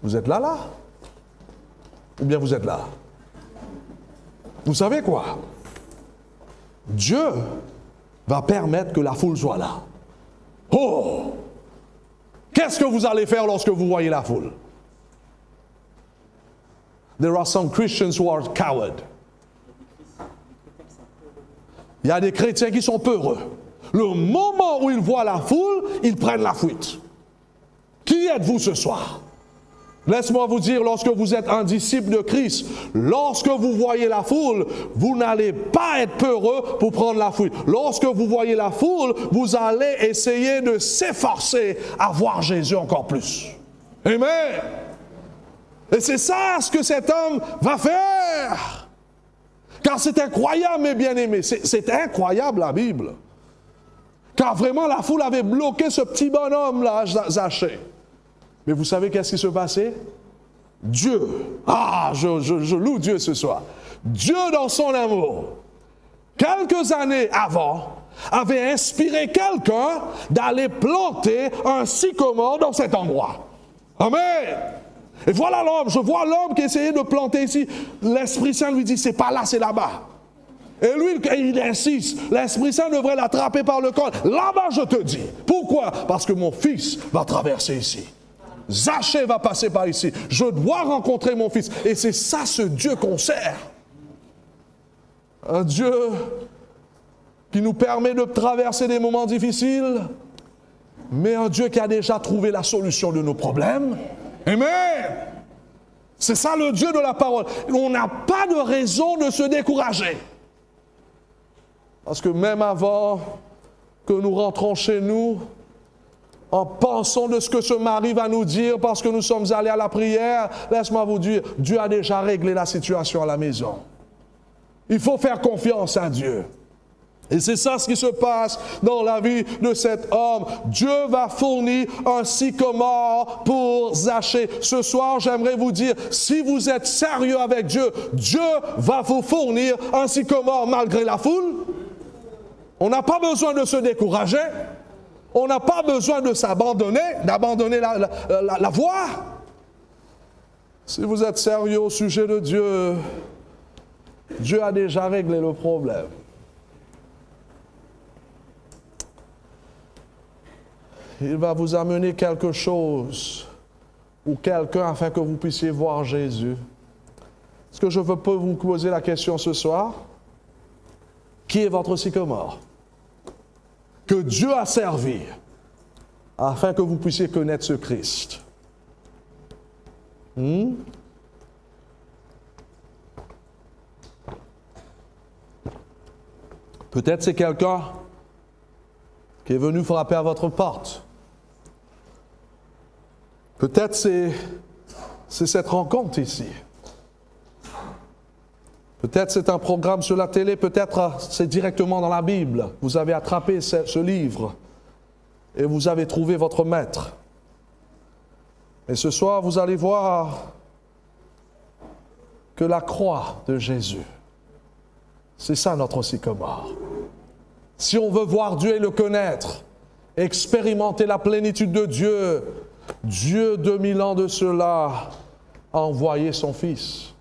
Speaker 1: vous êtes là? Ou bien vous êtes là? Vous savez quoi? Dieu va permettre que la foule soit là. Oh! Qu'est-ce que vous allez faire lorsque vous voyez la foule? There are some Christians who are cowards. Il y a des chrétiens qui sont peureux. Le moment où ils voient la foule, ils prennent la fuite. Qui êtes-vous ce soir? Laisse-moi vous dire, lorsque vous êtes un disciple de Christ, lorsque vous voyez la foule, vous n'allez pas être peureux pour prendre la fuite. Lorsque vous voyez la foule, vous allez essayer de s'efforcer à voir Jésus encore plus. Amen. Et c'est ça ce que cet homme va faire. Car c'est incroyable, mes bien-aimés. C'est incroyable, la Bible. Car vraiment, la foule avait bloqué ce petit bonhomme-là, Zachée. Mais vous savez qu'est-ce qui se passait? Dieu, je loue Dieu ce soir. Dieu, dans son amour, quelques années avant, avait inspiré quelqu'un d'aller planter un sycomore dans cet endroit. Amen. Et voilà l'homme, je vois l'homme qui essayait de planter ici. L'Esprit Saint lui dit, c'est pas là, c'est là-bas. Et lui, il insiste. L'Esprit Saint devrait l'attraper par le col. Là-bas, je te dis. Pourquoi? Parce que mon fils va traverser ici. Zachée va passer par ici. Je dois rencontrer mon fils. Et c'est ça ce Dieu qu'on sert. Un Dieu qui nous permet de traverser des moments difficiles, mais un Dieu qui a déjà trouvé la solution de nos problèmes. Amen. C'est ça le Dieu de la parole. On n'a pas de raison de se décourager. Parce que même avant que nous rentrons chez nous, en pensant de ce que ce mari va nous dire parce que nous sommes allés à la prière, laisse-moi vous dire, Dieu a déjà réglé la situation à la maison. Il faut faire confiance à Dieu. Et c'est ça ce qui se passe dans la vie de cet homme. Dieu va fournir un sycomore pour Zachée. Ce soir, j'aimerais vous dire, si vous êtes sérieux avec Dieu, Dieu va vous fournir un sycomore malgré la foule. On n'a pas besoin de se décourager. On n'a pas besoin de s'abandonner, d'abandonner la voie. Si vous êtes sérieux au sujet de Dieu, Dieu a déjà réglé le problème. Il va vous amener quelque chose ou quelqu'un afin que vous puissiez voir Jésus. Est-ce que je peux vous poser la question ce soir? Qui est votre sycomore? Que Dieu a servi afin que vous puissiez connaître ce Christ. Peut-être c'est quelqu'un qui est venu frapper à votre porte. Peut-être c'est cette rencontre ici. Peut-être c'est un programme sur la télé, peut-être c'est directement dans la Bible. Vous avez attrapé ce livre et vous avez trouvé votre maître. Et ce soir, vous allez voir que la croix de Jésus, c'est ça notre sycomore. Si on veut voir Dieu et le connaître, expérimenter la plénitude de Dieu, Dieu 2000 ans de cela a envoyé son Fils.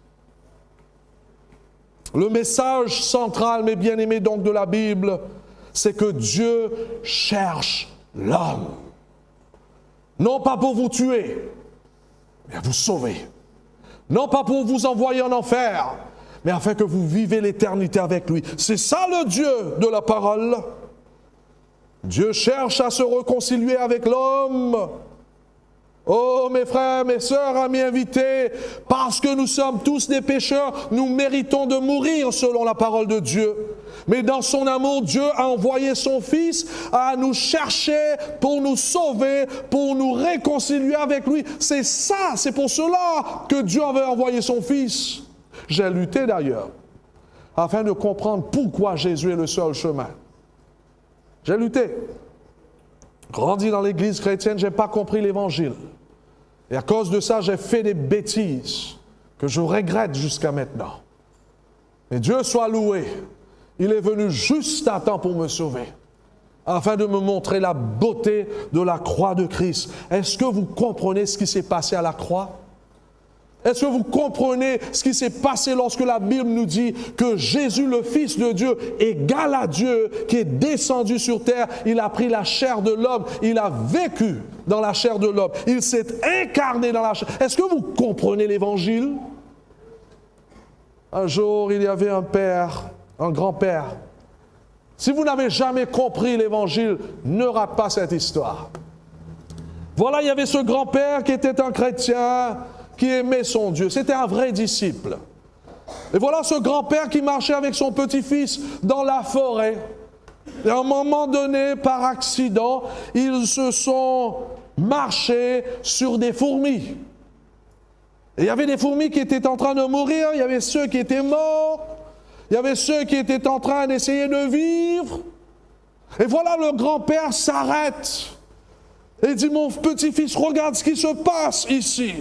Speaker 1: Le message central, mes bien-aimés, donc de la Bible, c'est que Dieu cherche l'homme. Non pas pour vous tuer, mais à vous sauver. Non pas pour vous envoyer en enfer, mais afin que vous vivez l'éternité avec lui. C'est ça le Dieu de la parole. Dieu cherche à se réconcilier avec l'homme. Oh, mes frères, mes sœurs, amis invités, parce que nous sommes tous des pécheurs, nous méritons de mourir selon la parole de Dieu. Mais dans son amour, Dieu a envoyé son Fils à nous chercher pour nous sauver, pour nous réconcilier avec lui. C'est ça, c'est pour cela que Dieu avait envoyé son Fils. J'ai lutté d'ailleurs, afin de comprendre pourquoi Jésus est le seul chemin. J'ai lutté. Grandi dans l'église chrétienne, je n'ai pas compris l'évangile. Et à cause de ça, j'ai fait des bêtises que je regrette jusqu'à maintenant. Mais Dieu soit loué. Il est venu juste à temps pour me sauver, afin de me montrer la beauté de la croix de Christ. Est-ce que vous comprenez ce qui s'est passé à la croix? Est-ce que vous comprenez ce qui s'est passé lorsque la Bible nous dit que Jésus, le Fils de Dieu, égal à Dieu, qui est descendu sur terre, il a pris la chair de l'homme, il a vécu dans la chair de l'homme, il s'est incarné dans la chair. Est-ce que vous comprenez l'Évangile? Un jour, il y avait un père, un grand-père. Si vous n'avez jamais compris l'Évangile, ne rate pas cette histoire. Voilà, il y avait ce grand-père qui était un chrétien, qui aimait son Dieu. C'était un vrai disciple. Et voilà ce grand-père qui marchait avec son petit-fils dans la forêt. Et à un moment donné, par accident, ils se sont marchés sur des fourmis. Et il y avait des fourmis qui étaient en train de mourir, il y avait ceux qui étaient morts, il y avait ceux qui étaient en train d'essayer de vivre. Et voilà, le grand-père s'arrête et dit, mon petit-fils, regarde ce qui se passe ici.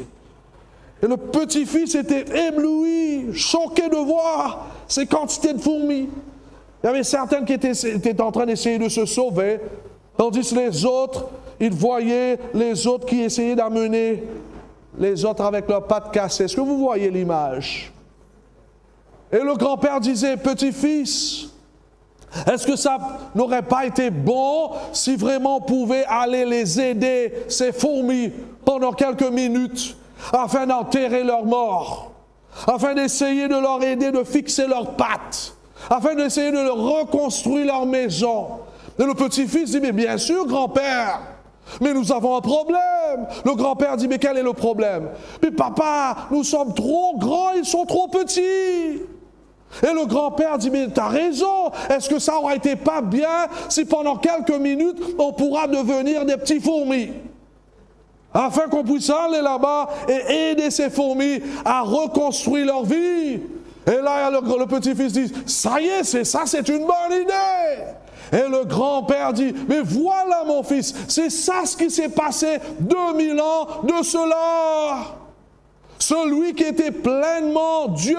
Speaker 1: Et le petit-fils était ébloui, choqué de voir ces quantités de fourmis. Il y avait certaines qui étaient en train d'essayer de se sauver, tandis que les autres, ils voyaient les autres qui essayaient d'amener les autres avec leurs pattes cassées. Est-ce que vous voyez l'image? Et le grand-père disait, petit-fils, est-ce que ça n'aurait pas été bon si vraiment on pouvait aller les aider, ces fourmis, pendant quelques minutes, afin d'enterrer leurs morts, afin d'essayer de leur aider de fixer leurs pattes, afin d'essayer de leur reconstruire leur maison. Et le petit-fils dit, mais bien sûr, grand-père, mais nous avons un problème. Le grand-père dit, mais quel est le problème? Mais papa, nous sommes trop grands, ils sont trop petits. Et le grand-père dit, mais tu as raison, est-ce que ça aurait été pas bien si pendant quelques minutes, on pourra devenir des petits fourmis? Afin qu'on puisse aller là-bas et aider ces fourmis à reconstruire leur vie. Et là, le petit-fils dit, ça y est, c'est une bonne idée. Et le grand-père dit, mais voilà mon fils, c'est ça ce qui s'est passé 2000 ans de cela. Celui qui était pleinement Dieu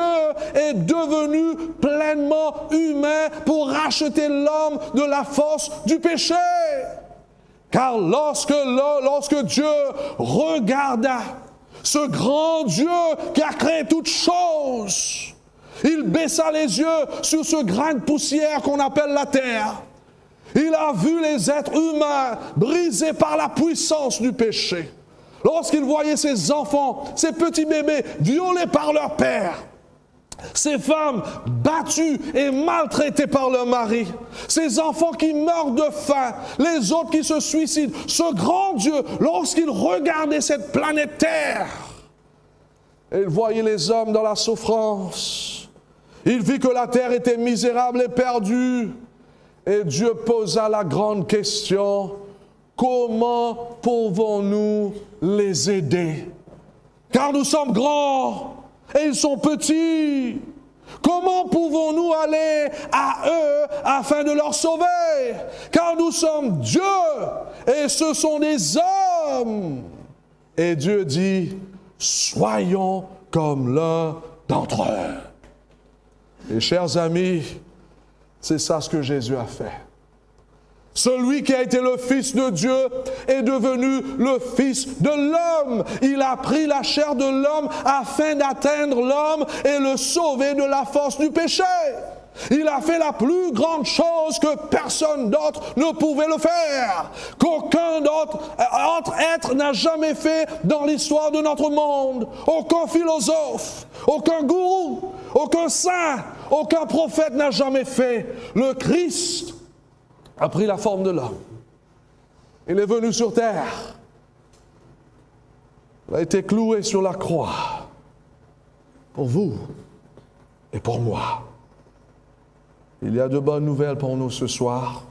Speaker 1: est devenu pleinement humain pour racheter l'homme de la force du péché. Car lorsque Dieu regarda ce grand Dieu qui a créé toutes choses, il baissa les yeux sur ce grain de poussière qu'on appelle la terre. Il a vu les êtres humains brisés par la puissance du péché. Lorsqu'il voyait ses enfants, ses petits bébés violés par leur père, ces femmes battues et maltraitées par leur mari, ces enfants qui meurent de faim, les autres qui se suicident, ce grand Dieu, lorsqu'il regardait cette planète Terre, il voyait les hommes dans la souffrance. Il vit que la terre était misérable et perdue. Et Dieu posa la grande question, comment pouvons-nous les aider? Car nous sommes grands et ils sont petits. Comment pouvons-nous aller à eux afin de leur sauver? Car nous sommes Dieu et ce sont des hommes. Et Dieu dit, soyons comme l'un d'entre eux. Et chers amis, c'est ça ce que Jésus a fait. Celui qui a été le Fils de Dieu est devenu le Fils de l'homme. Il a pris la chair de l'homme afin d'atteindre l'homme et le sauver de la force du péché. Il a fait la plus grande chose que personne d'autre ne pouvait le faire, qu'aucun autre être n'a jamais fait dans l'histoire de notre monde. Aucun philosophe, aucun gourou, aucun saint, aucun prophète n'a jamais fait. Le Christ a pris la forme de l'homme. Il est venu sur terre. Il a été cloué sur la croix pour vous et pour moi. Il y a de bonnes nouvelles pour nous ce soir.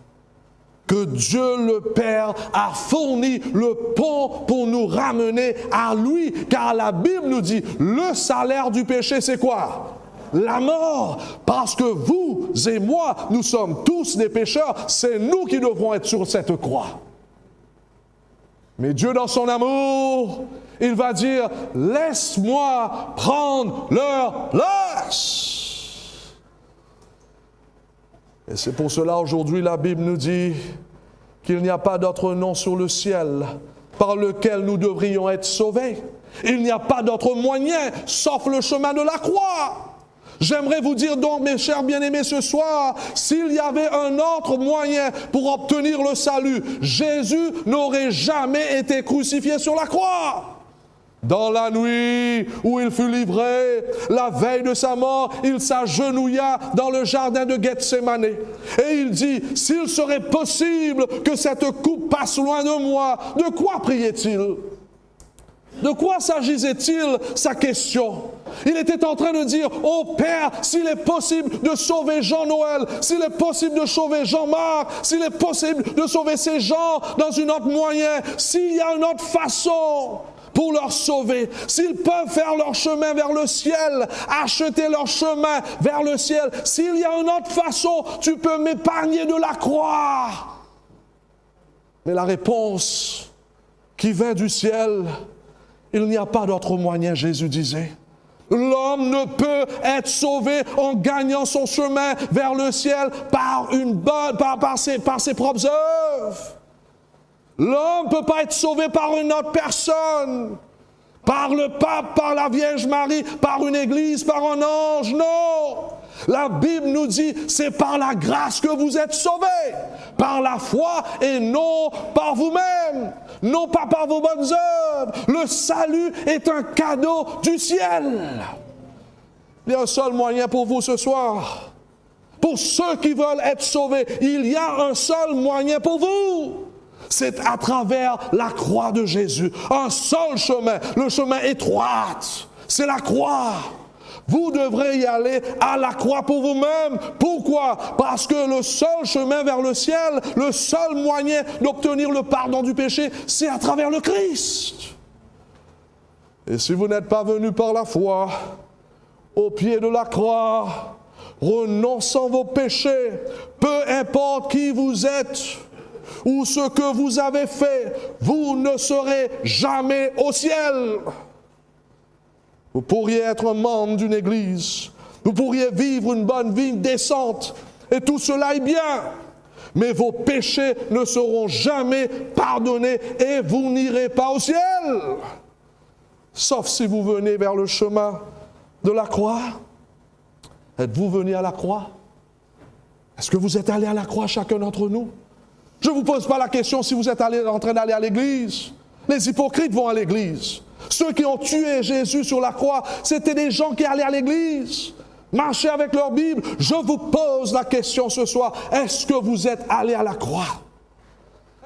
Speaker 1: Que Dieu le Père a fourni le pont pour nous ramener à lui. Car la Bible nous dit, le salaire du péché, c'est quoi? La mort. Parce que vous et moi, nous sommes tous des pécheurs. C'est nous qui devrons être sur cette croix. Mais Dieu, dans son amour, il va dire, laisse-moi prendre leur place. Et c'est pour cela, aujourd'hui, la Bible nous dit qu'il n'y a pas d'autre nom sur le ciel par lequel nous devrions être sauvés. Il n'y a pas d'autre moyen, sauf le chemin de la croix. J'aimerais vous dire donc, mes chers bien-aimés, ce soir, s'il y avait un autre moyen pour obtenir le salut, Jésus n'aurait jamais été crucifié sur la croix. Dans la nuit où il fut livré, la veille de sa mort, il s'agenouilla dans le jardin de Gethsémane. Et il dit, s'il serait possible que cette coupe passe loin de moi, de quoi priait-il? De quoi s'agissait-il, sa question? Il était en train de dire, ô Père, s'il est possible de sauver Jean-Noël, s'il est possible de sauver Jean-Marc, s'il est possible de sauver ces gens dans une autre moyen, s'il y a une autre façon pour leur sauver, s'ils peuvent faire leur chemin vers le ciel, acheter leur chemin vers le ciel, s'il y a une autre façon, tu peux m'épargner de la croix. Mais la réponse qui vient du ciel, il n'y a pas d'autre moyen, Jésus disait. L'homme ne peut être sauvé en gagnant son chemin vers le ciel par ses propres œuvres. L'homme ne peut pas être sauvé par une autre personne, par le pape, par la Vierge Marie, par une église, par un ange, non. La Bible nous dit, c'est par la grâce que vous êtes sauvés, par la foi et non par vous-même, non pas par vos bonnes œuvres. Le salut est un cadeau du ciel. Il y a un seul moyen pour vous ce soir. Pour ceux qui veulent être sauvés, il y a un seul moyen pour vous. C'est à travers la croix de Jésus. Un seul chemin, le chemin étroit, c'est la croix. Vous devrez y aller à la croix pour vous-même. Pourquoi? Parce que le seul chemin vers le ciel, le seul moyen d'obtenir le pardon du péché, c'est à travers le Christ. Et si vous n'êtes pas venu par la foi, au pied de la croix, renonçant vos péchés, peu importe qui vous êtes, ou ce que vous avez fait, vous ne serez jamais au ciel. Vous pourriez être un membre d'une église, vous pourriez vivre une bonne vie décente, et tout cela est bien, mais vos péchés ne seront jamais pardonnés et vous n'irez pas au ciel. Sauf si vous venez vers le chemin de la croix. Êtes-vous venu à la croix? Est-ce que vous êtes allé à la croix, chacun d'entre nous? Je ne vous pose pas la question si vous êtes en train d'aller à l'église. Les hypocrites vont à l'église. Ceux qui ont tué Jésus sur la croix, c'était des gens qui allaient à l'église, marchaient avec leur Bible. Je vous pose la question ce soir, est-ce que vous êtes allé à la croix?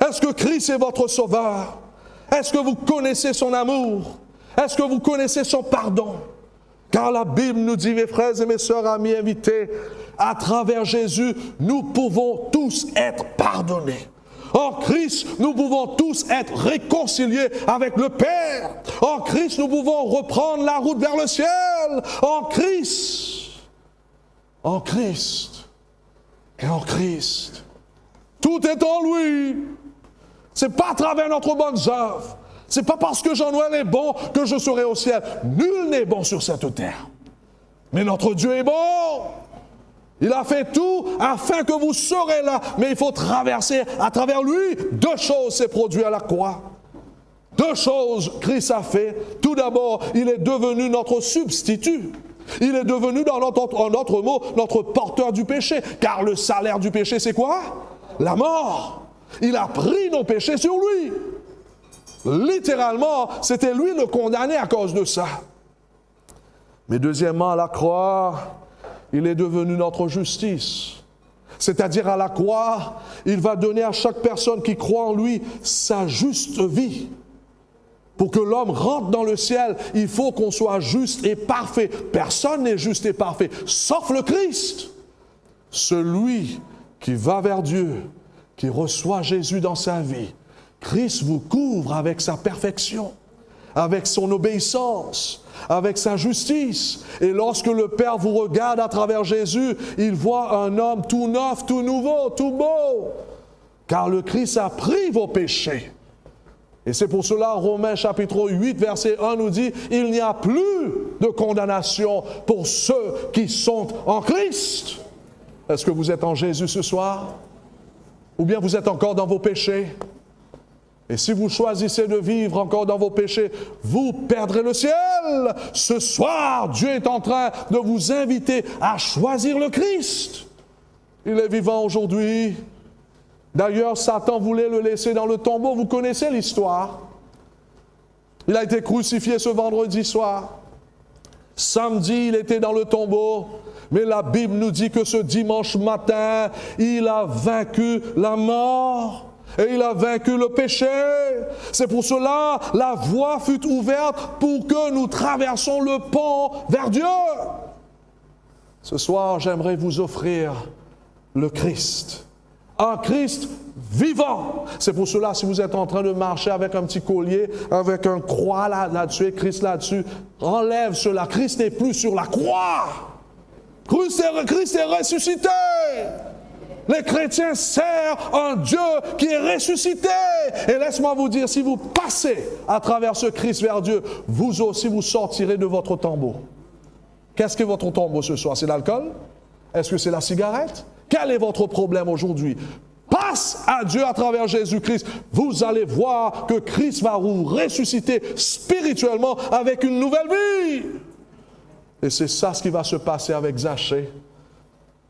Speaker 1: Est-ce que Christ est votre sauveur? Est-ce que vous connaissez son amour? Est-ce que vous connaissez son pardon? Car la Bible nous dit, mes frères et mes sœurs, amis invités, à travers Jésus, nous pouvons tous être pardonnés. En Christ, nous pouvons tous être réconciliés avec le Père. En Christ, nous pouvons reprendre la route vers le ciel. En Christ et en Christ. Tout est en lui. C'est pas à travers notre bonne œuvre. C'est pas parce que Jean-Noël est bon que je serai au ciel. Nul n'est bon sur cette terre. Mais notre Dieu est bon. Il a fait tout afin que vous serez là. Mais il faut traverser à travers lui. Deux choses s'est produit à la croix. Deux choses Christ a fait. Tout d'abord, il est devenu notre substitut. Il est devenu, en d'autres mots, notre porteur du péché. Car le salaire du péché, c'est quoi? La mort. Il a pris nos péchés sur lui. Littéralement, c'était lui le condamné à cause de ça. Mais deuxièmement, à la croix, il est devenu notre justice. C'est-à-dire à la croix, il va donner à chaque personne qui croit en lui sa juste vie. Pour que l'homme rentre dans le ciel, il faut qu'on soit juste et parfait. Personne n'est juste et parfait, sauf le Christ. Celui qui va vers Dieu, qui reçoit Jésus dans sa vie, Christ vous couvre avec sa perfection, avec son obéissance, avec sa justice. Et lorsque le Père vous regarde à travers Jésus, il voit un homme tout neuf, tout nouveau, tout beau. Car le Christ a pris vos péchés. Et c'est pour cela, Romains chapitre 8, verset 1 nous dit, « Il n'y a plus de condamnation pour ceux qui sont en Christ. » Est-ce que vous êtes en Jésus ce soir? Ou bien vous êtes encore dans vos péchés? Et si vous choisissez de vivre encore dans vos péchés, vous perdrez le ciel. Ce soir, Dieu est en train de vous inviter à choisir le Christ. Il est vivant aujourd'hui. D'ailleurs, Satan voulait le laisser dans le tombeau. Vous connaissez l'histoire. Il a été crucifié ce vendredi soir. Samedi, il était dans le tombeau. Mais la Bible nous dit que ce dimanche matin, il a vaincu la mort. Et il a vaincu le péché. C'est pour cela la voie fut ouverte pour que nous traversions le pont vers Dieu. Ce soir, j'aimerais vous offrir le Christ. Un Christ vivant. C'est pour cela, si vous êtes en train de marcher avec un petit collier, avec un croix là-dessus, Christ là-dessus, enlève cela. Christ n'est plus sur la croix. Christ est ressuscité. Les chrétiens servent un Dieu qui est ressuscité. Et laisse-moi vous dire, si vous passez à travers ce Christ vers Dieu, vous aussi vous sortirez de votre tombeau. Qu'est-ce que votre tombeau ce soir? C'est l'alcool? Est-ce que c'est la cigarette? Quel est votre problème aujourd'hui? Passe à Dieu à travers Jésus-Christ. Vous allez voir que Christ va vous ressusciter spirituellement avec une nouvelle vie. Et c'est ça ce qui va se passer avec Zachée.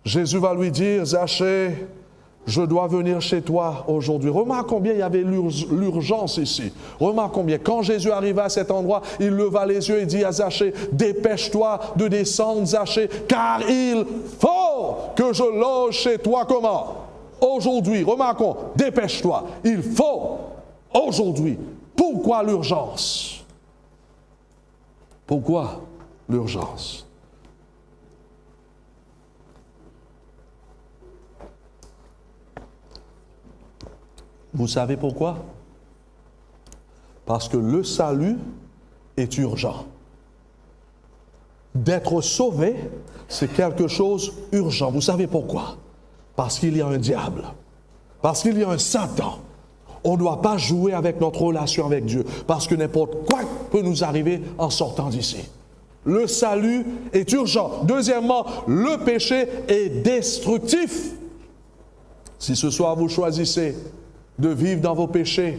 Speaker 1: Jésus va lui dire, Zachée, je dois venir chez toi aujourd'hui. Remarque combien il y avait l'urgence ici. Remarque combien, quand Jésus arriva à cet endroit, il leva les yeux et dit à Zachée, dépêche-toi de descendre, Zachée, car il faut que je loge chez toi. Comment? Aujourd'hui. Remarquons, dépêche-toi. Il faut aujourd'hui. Pourquoi l'urgence? Pourquoi l'urgence? Vous savez pourquoi? Parce que le salut est urgent. D'être sauvé, c'est quelque chose d'urgent. Vous savez pourquoi? Parce qu'il y a un diable. Parce qu'il y a un Satan. On ne doit pas jouer avec notre relation avec Dieu. Parce que n'importe quoi peut nous arriver en sortant d'ici. Le salut est urgent. Deuxièmement, le péché est destructif. Si ce soir vous choisissez de vivre dans vos péchés,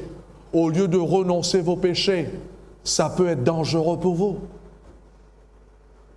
Speaker 1: au lieu de renoncer vos péchés, ça peut être dangereux pour vous.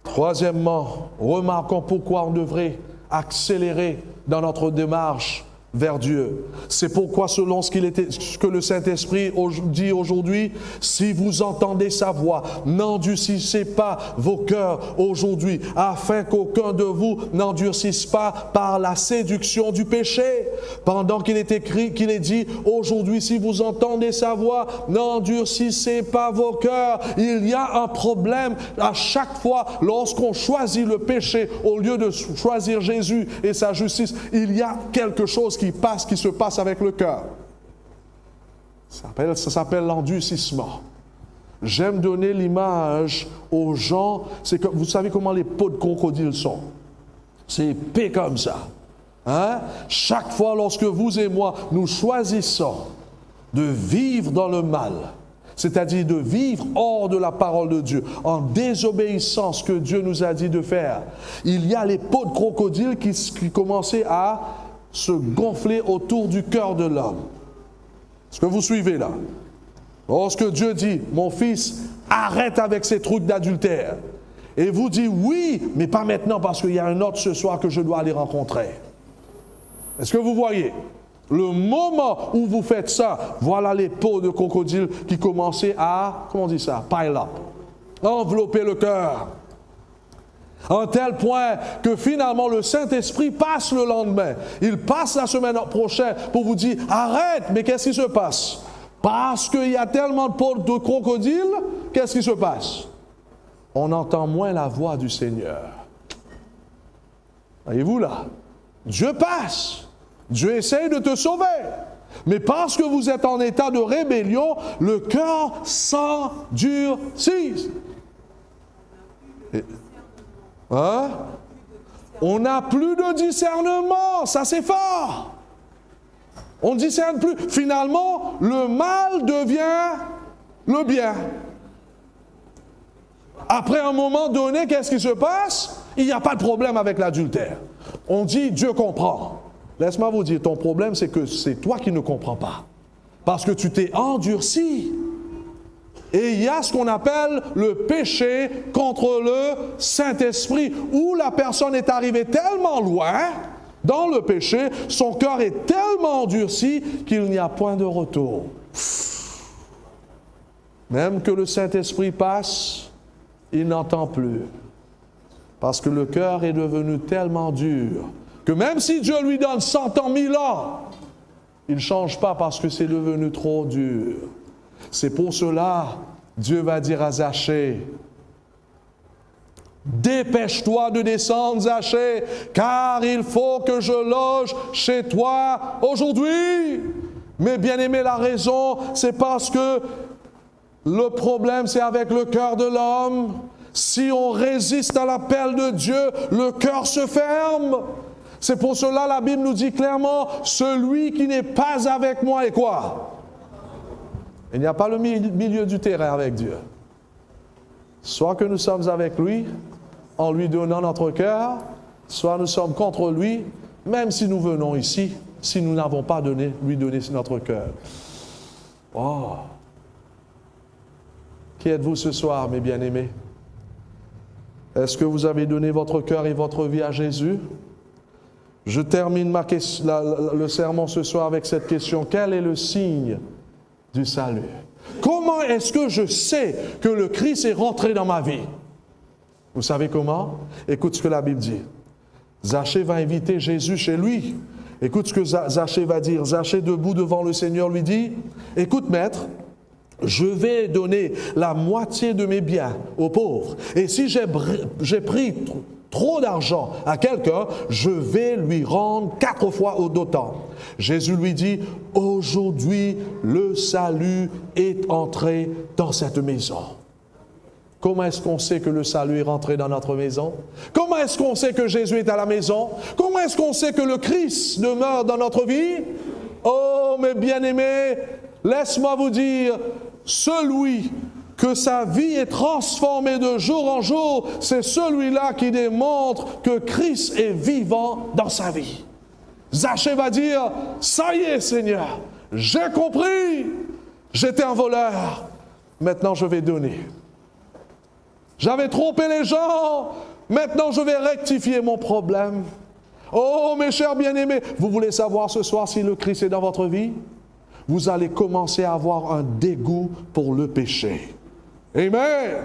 Speaker 1: Troisièmement, remarquons pourquoi on devrait accélérer dans notre démarche vers Dieu. C'est pourquoi, selon ce que le Saint-Esprit dit aujourd'hui, si vous entendez sa voix, n'endurcissez pas vos cœurs aujourd'hui, afin qu'aucun de vous n'endurcisse pas par la séduction du péché. Pendant qu'il est écrit, qu'il est dit, aujourd'hui, si vous entendez sa voix, n'endurcissez pas vos cœurs. Il y a un problème à chaque fois lorsqu'on choisit le péché au lieu de choisir Jésus et sa justice. Il y a quelque chose qui se passe avec le cœur. Ça s'appelle l'endurcissement. J'aime donner l'image aux gens, c'est que vous savez comment les peaux de crocodile sont. C'est épais comme ça. Hein? Chaque fois lorsque vous et moi, nous choisissons de vivre dans le mal, c'est-à-dire de vivre hors de la parole de Dieu, en désobéissant à ce que Dieu nous a dit de faire, il y a les peaux de crocodile qui commençaient à se gonfler autour du cœur de l'homme. Est-ce que vous suivez là? Lorsque Dieu dit, mon fils, arrête avec ces trucs d'adultère, et vous dit oui, mais pas maintenant parce qu'il y a un autre ce soir que je dois aller rencontrer. Est-ce que vous voyez? Le moment où vous faites ça, voilà les peaux de crocodile qui commençaient à, comment on dit ça? Pile up. Envelopper le cœur. En tel point que finalement le Saint-Esprit passe le lendemain. Il passe la semaine prochaine pour vous dire, arrête, mais qu'est-ce qui se passe? Parce qu'il y a tellement de peau de crocodile, qu'est-ce qui se passe? On entend moins la voix du Seigneur. Voyez-vous là? Dieu passe. Dieu essaye de te sauver. Mais parce que vous êtes en état de rébellion, le cœur s'endurcit. Hein? On n'a plus de discernement. Ça, c'est fort. On ne discerne plus. Finalement, le mal devient le bien. Après un moment donné, qu'est-ce qui se passe? Il n'y a pas de problème avec l'adultère. On dit, Dieu comprend. Laisse-moi vous dire, ton problème, c'est que c'est toi qui ne comprends pas. Parce que tu t'es endurci. Et il y a ce qu'on appelle le péché contre le Saint-Esprit, où la personne est arrivée tellement loin dans le péché, son cœur est tellement endurci qu'il n'y a point de retour. Même que le Saint-Esprit passe, il n'entend plus. Parce que le cœur est devenu tellement dur que même si Dieu lui donne 100 ans, 1000 ans, il ne change pas parce que c'est devenu trop dur. C'est pour cela, Dieu va dire à Zachée, dépêche-toi de descendre, Zachée, car il faut que je loge chez toi aujourd'hui. Mais bien aimé, la raison, c'est parce que le problème, c'est avec le cœur de l'homme. Si on résiste à l'appel de Dieu, le cœur se ferme. C'est pour cela la Bible nous dit clairement, celui qui n'est pas avec moi est quoi? Il n'y a pas le milieu du terrain avec Dieu. Soit que nous sommes avec lui, en lui donnant notre cœur, soit nous sommes contre lui, même si nous venons ici, si nous n'avons pas lui donné notre cœur. Oh! Qui êtes-vous ce soir, mes bien-aimés? Est-ce que vous avez donné votre cœur et votre vie à Jésus? Je termine le sermon ce soir avec cette question. Quel est le signe du salut? Comment est-ce que je sais que le Christ est rentré dans ma vie? Vous savez comment? Écoute ce que la Bible dit. Zachée va inviter Jésus chez lui. Écoute ce que Zachée va dire. Zachée, debout devant le Seigneur, lui dit, « Écoute, maître, je vais donner la moitié de mes biens aux pauvres. Et si j'ai pris trop d'argent à quelqu'un, je vais lui rendre 4 fois d'autant. » Jésus lui dit, « Aujourd'hui, le salut est entré dans cette maison. » Comment est-ce qu'on sait que le salut est rentré dans notre maison? Comment est-ce qu'on sait que Jésus est à la maison? Comment est-ce qu'on sait que le Christ demeure dans notre vie? Oh, mes bien-aimés, laisse-moi vous dire, celui que sa vie est transformée de jour en jour, c'est celui-là qui démontre que Christ est vivant dans sa vie. Zachée va dire, « Ça y est, Seigneur, j'ai compris, j'étais un voleur, maintenant je vais donner. J'avais trompé les gens, maintenant je vais rectifier mon problème. » Oh, mes chers bien-aimés, vous voulez savoir ce soir si le Christ est dans votre vie? Vous allez commencer à avoir un dégoût pour le péché. Amen.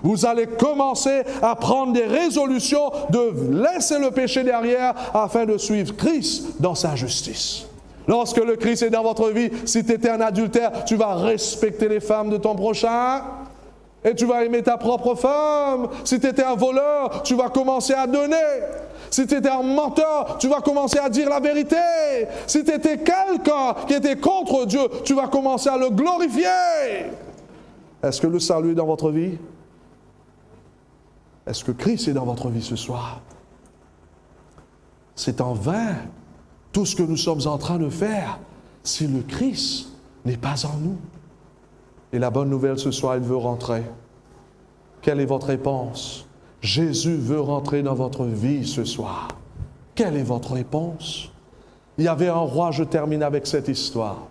Speaker 1: Vous allez commencer à prendre des résolutions de laisser le péché derrière afin de suivre Christ dans sa justice. Lorsque le Christ est dans votre vie, si tu étais un adultère, tu vas respecter les femmes de ton prochain et tu vas aimer ta propre femme. Si tu étais un voleur, tu vas commencer à donner. Si tu étais un menteur, tu vas commencer à dire la vérité. Si tu étais quelqu'un qui était contre Dieu, tu vas commencer à le glorifier. Est-ce que le salut est dans votre vie? Est-ce que Christ est dans votre vie ce soir? C'est en vain tout ce que nous sommes en train de faire si le Christ n'est pas en nous. Et la bonne nouvelle ce soir, il veut rentrer. Quelle est votre réponse? Jésus veut rentrer dans votre vie ce soir. Quelle est votre réponse? Il y avait un roi, je termine avec cette histoire.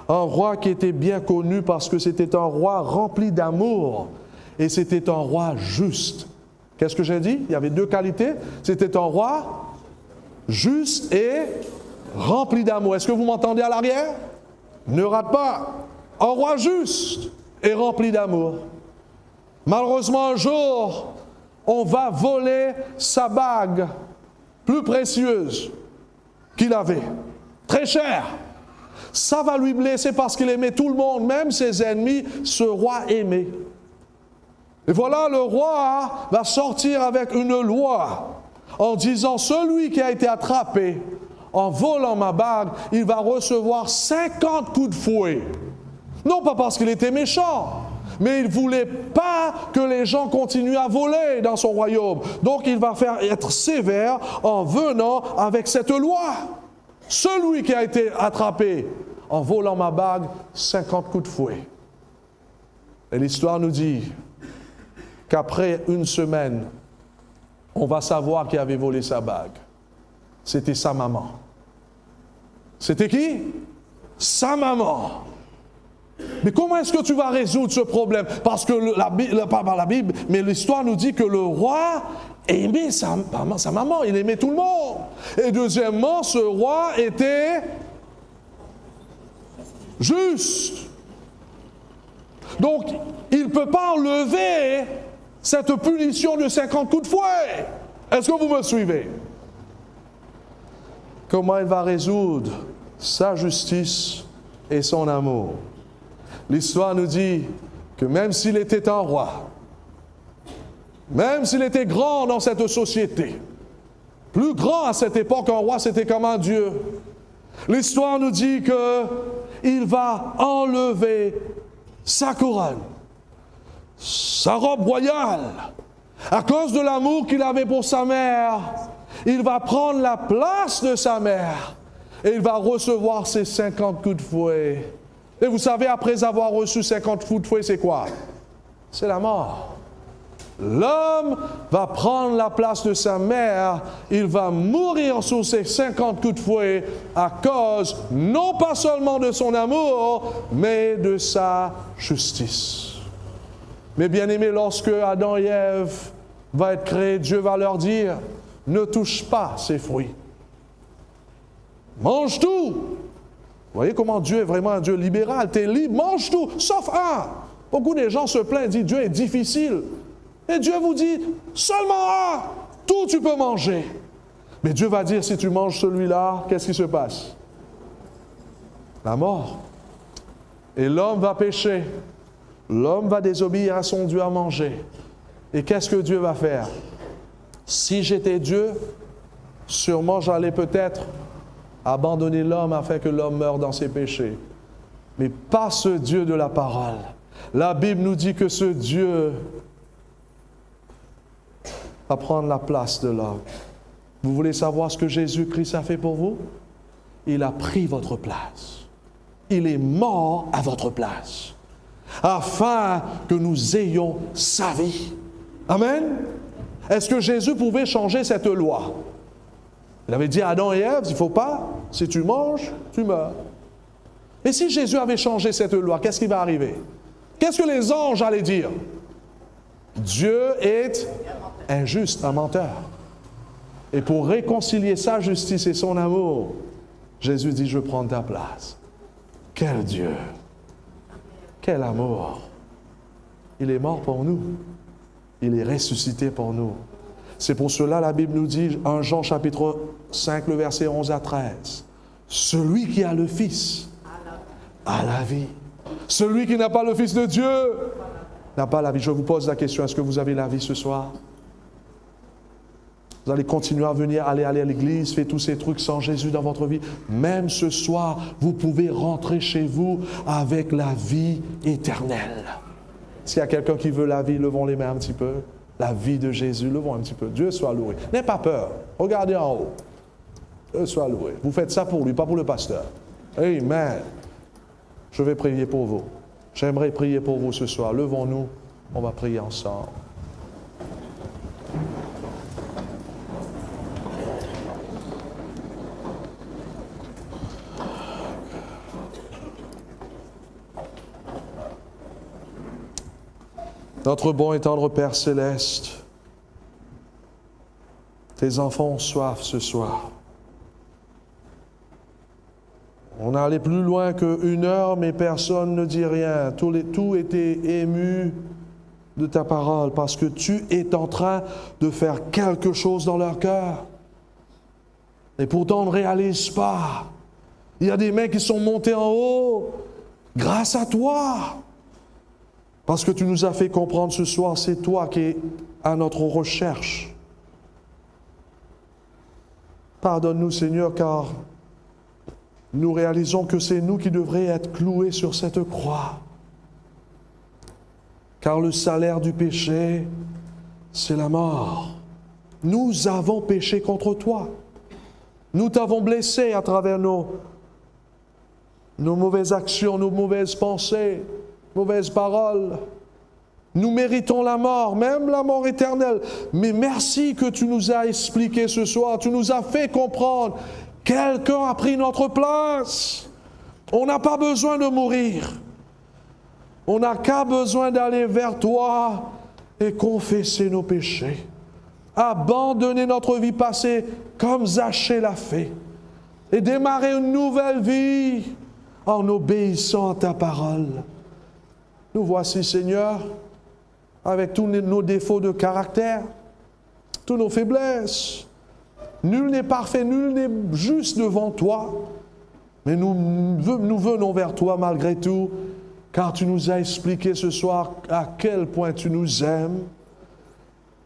Speaker 1: Un roi qui était bien connu parce que c'était un roi rempli d'amour et c'était un roi juste. Qu'est-ce que j'ai dit? Il y avait 2 qualités. C'était un roi juste et rempli d'amour. Est-ce que vous m'entendez à l'arrière? Ne rate pas. Un roi juste et rempli d'amour. Malheureusement, un jour, on va voler sa bague plus précieuse qu'il avait. Très chère. Ça va lui blesser parce qu'il aimait tout le monde, même ses ennemis, ce roi aimé. Et voilà, le roi va sortir avec une loi en disant, celui qui a été attrapé en volant ma bague, il va recevoir 50 coups de fouet. Non pas parce qu'il était méchant, mais il ne voulait pas que les gens continuent à voler dans son royaume. Donc il va faire être sévère en venant avec cette loi. Celui qui a été attrapé en volant ma bague, 50 coups de fouet. Et l'histoire nous dit qu'après une semaine, on va savoir qui avait volé sa bague. C'était sa maman. C'était qui? Sa maman. Mais comment est-ce que tu vas résoudre ce problème? Parce que pas par la Bible, mais l'histoire nous dit que le roi aimait sa maman, il aimait tout le monde. Et deuxièmement, ce roi était juste. Donc, il ne peut pas enlever cette punition de 50 coups de fouet. Est-ce que vous me suivez? Comment il va résoudre sa justice et son amour? L'histoire nous dit que même s'il était un roi, même s'il était grand dans cette société, plus grand à cette époque, un roi c'était comme un dieu. L'histoire nous dit qu'il va enlever sa couronne, sa robe royale, à cause de l'amour qu'il avait pour sa mère. Il va prendre la place de sa mère et il va recevoir ses 50 coups de fouet. Et vous savez, après avoir reçu 50 coups de fouet, c'est quoi? C'est la mort. L'homme va prendre la place de sa mère, il va mourir sous ses 50 coups de fouet à cause non pas seulement de son amour, mais de sa justice. Mais bien aimés, lorsque Adam et Ève vont être créés, Dieu va leur dire, ne touche pas ces fruits. Mange tout. Vous voyez comment Dieu est vraiment un Dieu libéral, tu es libre, mange tout, sauf un. Beaucoup de gens se plaignent, disent Dieu est difficile. Et Dieu vous dit, seulement un, tout tu peux manger. Mais Dieu va dire, si tu manges celui-là, qu'est-ce qui se passe? La mort. Et l'homme va pécher. L'homme va désobéir à son Dieu à manger. Et qu'est-ce que Dieu va faire? Si j'étais Dieu, sûrement j'allais peut-être abandonner l'homme afin que l'homme meure dans ses péchés. Mais pas ce Dieu de la parole. La Bible nous dit que ce Dieu va prendre la place de l'homme. Vous voulez savoir ce que Jésus-Christ a fait pour vous? Il a pris votre place. Il est mort à votre place, afin que nous ayons sa vie. Amen? Est-ce que Jésus pouvait changer cette loi? Il avait dit à Adam et Ève, il ne faut pas, si tu manges, tu meurs. Et si Jésus avait changé cette loi, qu'est-ce qui va arriver? Qu'est-ce que les anges allaient dire? Dieu est injuste, un menteur. Et pour réconcilier sa justice et son amour, Jésus dit, je prends ta place. Quel Dieu! Quel amour! Il est mort pour nous. Il est ressuscité pour nous. C'est pour cela la Bible nous dit, 1 Jean chapitre 5, le verset 11 à 13, celui qui a le Fils a la vie. Celui qui n'a pas le Fils de Dieu n'a pas la vie. Je vous pose la question, est-ce que vous avez la vie ce soir? Vous allez continuer à venir, aller à l'église, faire tous ces trucs sans Jésus dans votre vie. Même ce soir, vous pouvez rentrer chez vous avec la vie éternelle. S'il y a quelqu'un qui veut la vie, levons les mains un petit peu. La vie de Jésus, levons un petit peu. Dieu soit loué. N'ayez pas peur. Regardez en haut. Dieu soit loué. Vous faites ça pour lui, pas pour le pasteur. Amen. Je vais prier pour vous. J'aimerais prier pour vous ce soir. Levons-nous. On va prier ensemble. Notre bon et tendre Père céleste, tes enfants ont soif ce soir. On est allé plus loin qu'une heure, mais personne ne dit rien. Tout était ému de ta parole parce que tu es en train de faire quelque chose dans leur cœur. Et pourtant, on ne réalise pas Il y a des mains qui sont montées en haut grâce à toi. Parce que tu nous as fait comprendre ce soir, c'est toi qui es à notre recherche. Pardonne-nous, Seigneur, car nous réalisons que c'est nous qui devrions être cloués sur cette croix. Car le salaire du péché, c'est la mort. Nous avons péché contre toi. Nous t'avons blessé à travers nos mauvaises actions, nos mauvaises pensées, mauvaises paroles. Nous méritons la mort, même la mort éternelle. Mais merci que tu nous as expliqué ce soir, tu nous as fait comprendre. Quelqu'un a pris notre place. On n'a pas besoin de mourir. On n'a qu'à besoin d'aller vers toi et confesser nos péchés. Abandonner notre vie passée comme Zachée l'a fait. Et démarrer une nouvelle vie en obéissant à ta parole. Nous voici, Seigneur, avec tous nos défauts de caractère, toutes nos faiblesses. Nul n'est parfait, nul n'est juste devant toi. Mais nous venons vers toi malgré tout, car tu nous as expliqué ce soir à quel point tu nous aimes.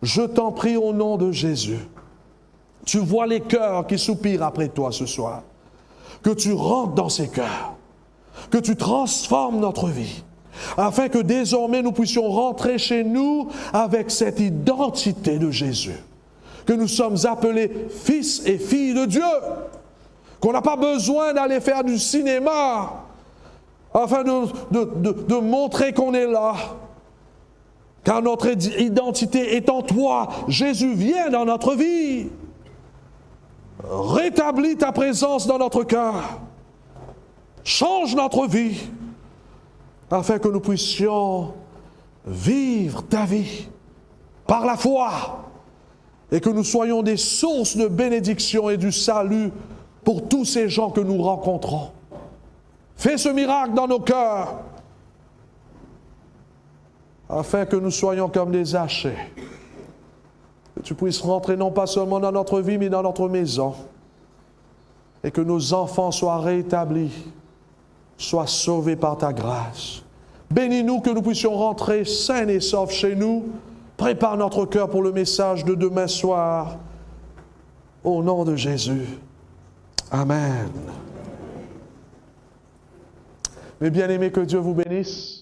Speaker 1: Je t'en prie au nom de Jésus. Tu vois les cœurs qui soupirent après toi ce soir. Que tu rentres dans ces cœurs. Que tu transformes notre vie. Afin que désormais nous puissions rentrer chez nous avec cette identité de Jésus. Que nous sommes appelés fils et filles de Dieu. Qu'on n'a pas besoin d'aller faire du cinéma afin de montrer qu'on est là. Car notre identité est en toi. Jésus vient dans notre vie. Rétablis ta présence dans notre cœur. Change notre vie afin que nous puissions vivre ta vie par la foi et que nous soyons des sources de bénédiction et du salut pour tous ces gens que nous rencontrons. Fais ce miracle dans nos cœurs afin que nous soyons comme des Zachée. Que tu puisses rentrer non pas seulement dans notre vie, mais dans notre maison. Et que nos enfants soient rétablis, soient sauvés par ta grâce. Bénis-nous que nous puissions rentrer sains et saufs chez nous. Prépare notre cœur pour le message de demain soir. Au nom de Jésus. Amen. Mes bien-aimés, que Dieu vous bénisse.